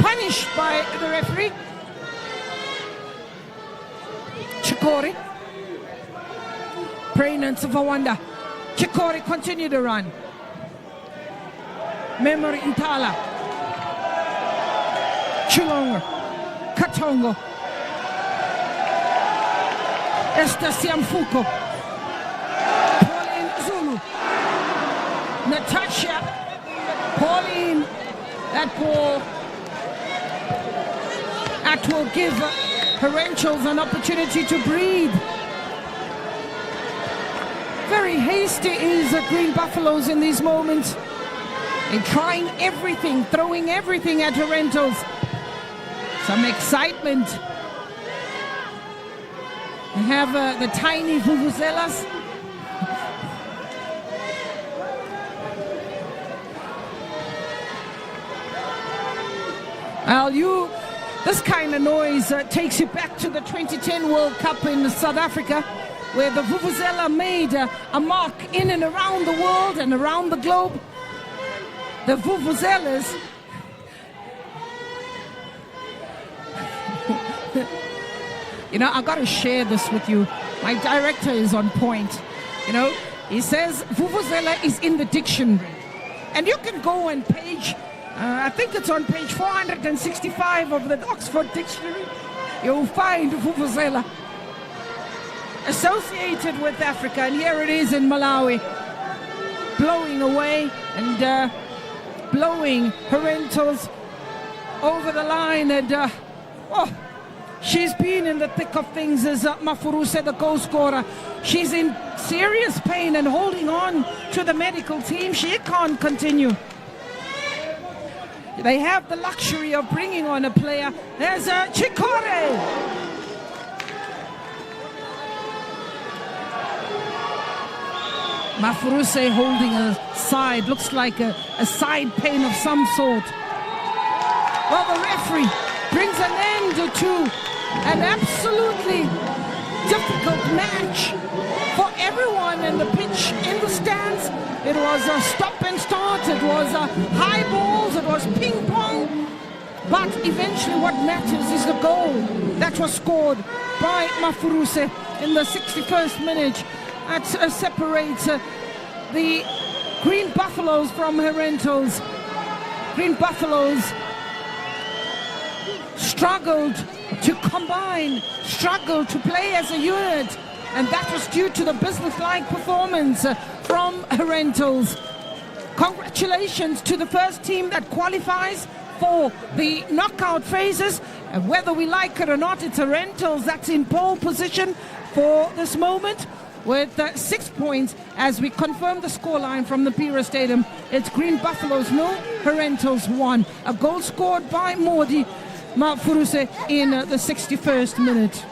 [SPEAKER 4] punished by the referee. Chikori, Pregnant Savawanda. Chikori continue to run. Memory Intala. Chilonga. Katongo. Esther Siamfuko. Pauline Zulu. Natasha. Pauline. That ball. That will give Herentals an opportunity to breathe. Very hasty is the Green Buffaloes in these moments. They're trying everything, throwing everything at Herentals. Some excitement. They have the tiny vuvuzelas. Well, this kind of noise takes you back to the 2010 World Cup in South Africa, where the vuvuzela made a mark in and around the world and around the globe. The vuvuzelas I got to share this with you. My director is on point. He says vuvuzela is in the dictionary. And you can go on page, I think it's on page 465 of the Oxford Dictionary. You'll find vuvuzela associated with Africa. And here it is in Malawi, blowing away and blowing Herentals over the line. And she's been in the thick of things, as Mafuru said, the goal scorer. She's in serious pain and holding on to the medical team. She can't continue. They have the luxury of bringing on a player. There's Chikore. Mafuruse holding a side, looks like a side pain of some sort. Well, the referee brings an end to an absolutely difficult match for everyone in the pitch, in the stands. It was a stop and start, it was high balls, it was ping pong. But eventually what matters is the goal that was scored by Mafuruse in the 61st minute. That separates the Green Buffaloes from Herentals. Green Buffaloes struggled to combine, struggled to play as a unit, and that was due to the business-like performance from Herentals. Congratulations to the first team that qualifies for the knockout phases. And whether we like it or not, it's Herentals that's in pole position for this moment with 6 points as we confirm the scoreline from the Pira Stadium. It's Green Buffaloes 0, Herentals 1. A goal scored by Modi Mafuruse in the 61st minute.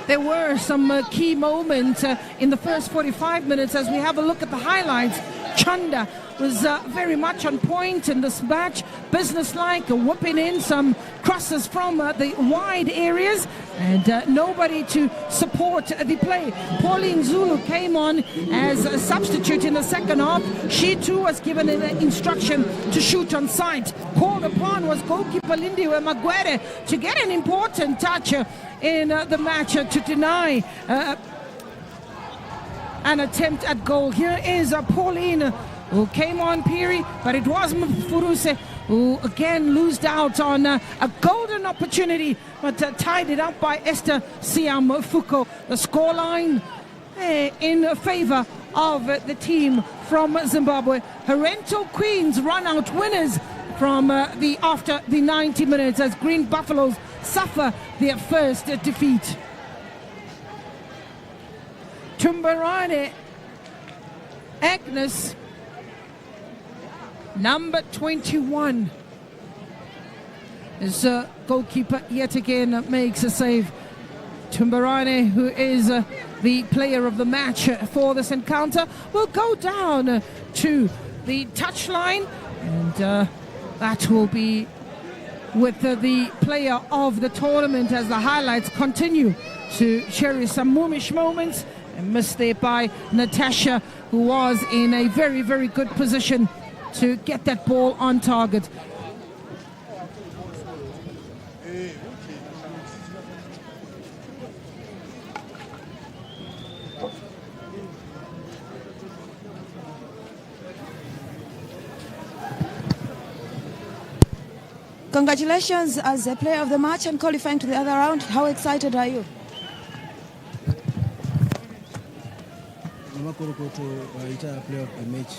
[SPEAKER 4] There were some key moments in the first 45 minutes as we have a look at the highlights. Chanda was very much on point in this match, business-like, whipping in some crosses from the wide areas, and nobody to support the play. Pauline Zulu came on as a substitute in the second half. She too was given an instruction to shoot on sight. Called upon was goalkeeper Lindiwe Magwere to get an important touch in the match to deny an attempt at goal. Here is Pauline who came on Piri, but it was Mfuruse who again loosed out on a golden opportunity, but tied it up by Esther Siam Fuko. The scoreline in favor of the team from Zimbabwe. Herental Queens run out winners from after the 90 minutes as Green Buffaloes suffer their first defeat. Tumbarane Agnes, number 21, is goalkeeper yet again makes a save. Tumbarane, who is the player of the match for this encounter, will go down to the touchline, and that will be with the player of the tournament as the highlights continue to cherish some moomish moments. And missed there by Natasha, who was in a very, very good position to get that ball on target.
[SPEAKER 1] Congratulations as a player of the match and qualifying to the other round. How excited are you?
[SPEAKER 6] Player of the match.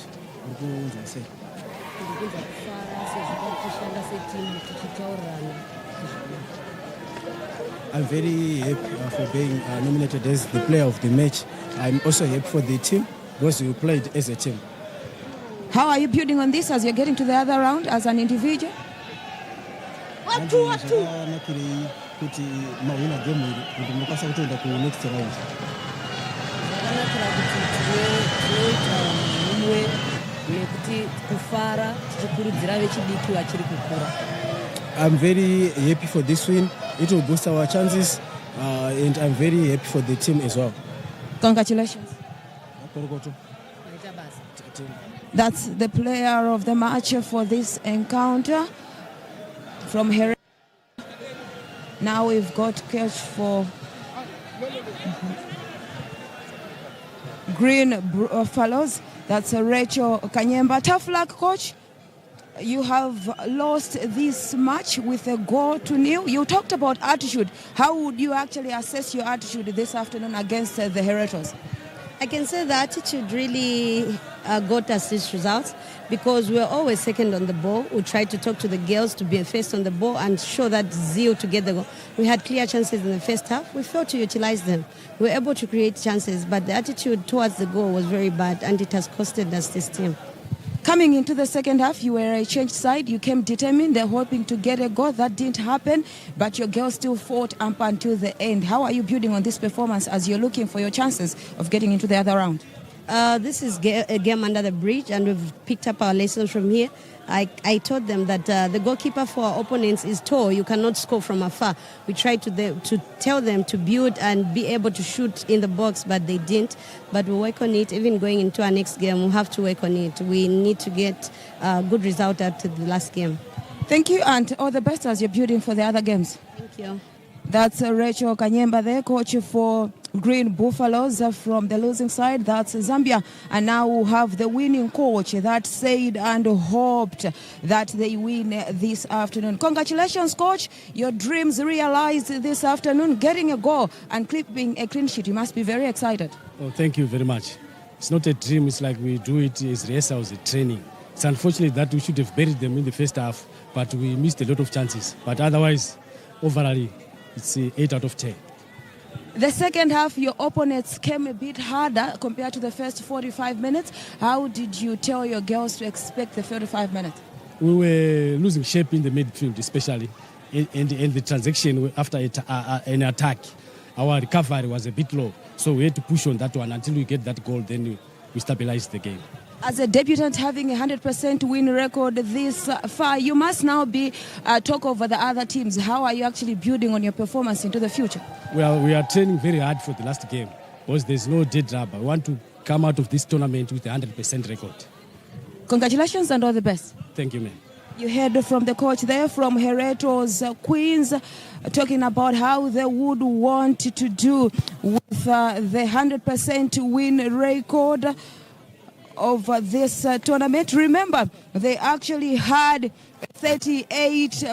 [SPEAKER 6] I'm very happy for being nominated as the player of the match. I'm also happy for the team because we played as a team.
[SPEAKER 1] How are you building on this as you're getting to the other round as an individual?
[SPEAKER 6] I'm very happy for this win. It will boost our chances, and I'm very happy for the team as well.
[SPEAKER 1] Congratulations. That's the player of the match for this encounter from Herentals. Now we've got catch for Green Buffaloes. That's Rachel Kanyemba. Tough luck, coach. You have lost this match with a goal to nil. You talked about attitude. How would you actually assess your attitude this afternoon against the Herentals?
[SPEAKER 2] I can say the attitude really got us these results because we're always second on the ball. We tried to talk to the girls to be first on the ball and show that zeal to get the goal. We had clear chances in the first half. We failed to utilize them. We were able to create chances, but the attitude towards the goal was very bad, and it has costed us this team.
[SPEAKER 1] Coming into the second half, you were a changed side. You came determined, hoping to get a goal. That didn't happen, but your girls still fought up until the end. How are you building on this performance as you're looking for your chances of getting into the other round?
[SPEAKER 2] This is a game under the bridge, and we've picked up our lessons from here. I told them that the goalkeeper for our opponents is tall. You cannot score from afar. We tried to tell them to build and be able to shoot in the box, but they didn't. But we'll work on it. Even going into our next game, we'll have to work on it. We need to get a good result after the last game.
[SPEAKER 1] Thank you, and all the best as you're building for the other games.
[SPEAKER 2] Thank you.
[SPEAKER 1] That's Rachel Kanyemba there, coach for Green Buffaloes from the losing side. That's Zambia. And now we'll have the winning coach that said and hoped that they win this afternoon. Congratulations, coach. Your dreams realized this afternoon, getting a goal and clipping a clean sheet. You must be very excited.
[SPEAKER 3] Oh, thank you very much. It's not a dream. It's like we do it as rehearsals, as training. It's unfortunate that we should have buried them in the first half, but we missed a lot of chances. But otherwise, overall, it's 8 out of 10.
[SPEAKER 1] The second half, your opponents came a bit harder compared to the first 45 minutes. How did you tell your girls to expect the 45 minutes?
[SPEAKER 3] We were losing shape in the midfield, especially in the transaction after an attack. Our recovery was a bit low, so we had to push on that one until we get that goal, then we stabilized the game.
[SPEAKER 1] As a debutant having a 100% win record this far, you must now be talk over the other teams. How are you actually building on your performance into the future?
[SPEAKER 3] Well, we are training very hard for the last game because there's no dead rubber. I want to come out of this tournament with a 100% record.
[SPEAKER 1] Congratulations and all the best.
[SPEAKER 3] Thank you, man.
[SPEAKER 1] You heard from the coach there from Herentals Queens talking about how they would want to do with the 100% win record of this tournament. Remember, they actually had 38.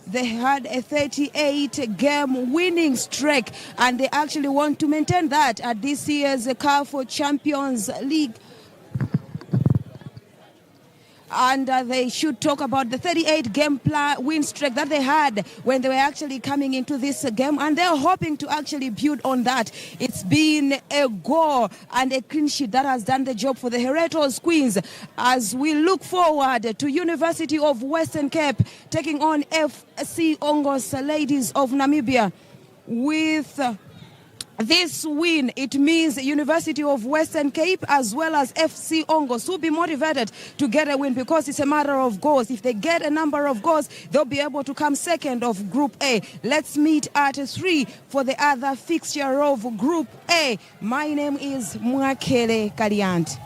[SPEAKER 1] They had a 38-game winning streak, and they actually want to maintain that at this year's COSAFA Champions League. And they should talk about the 38-game win streak that they had when they were actually coming into this game. And they're hoping to actually build on that. It's been a goal and a clean sheet that has done the job for the Herentals Queens as we look forward to University of Western Cape taking on FC Ongos Ladies of Namibia. With this win, it means University of Western Cape as well as FC Ongos will be motivated to get a win because it's a matter of goals. If they get a number of goals, they'll be able to come second of Group A. Let's meet at 3 for the other fixture of Group A. My name is Mwakele Kaliant.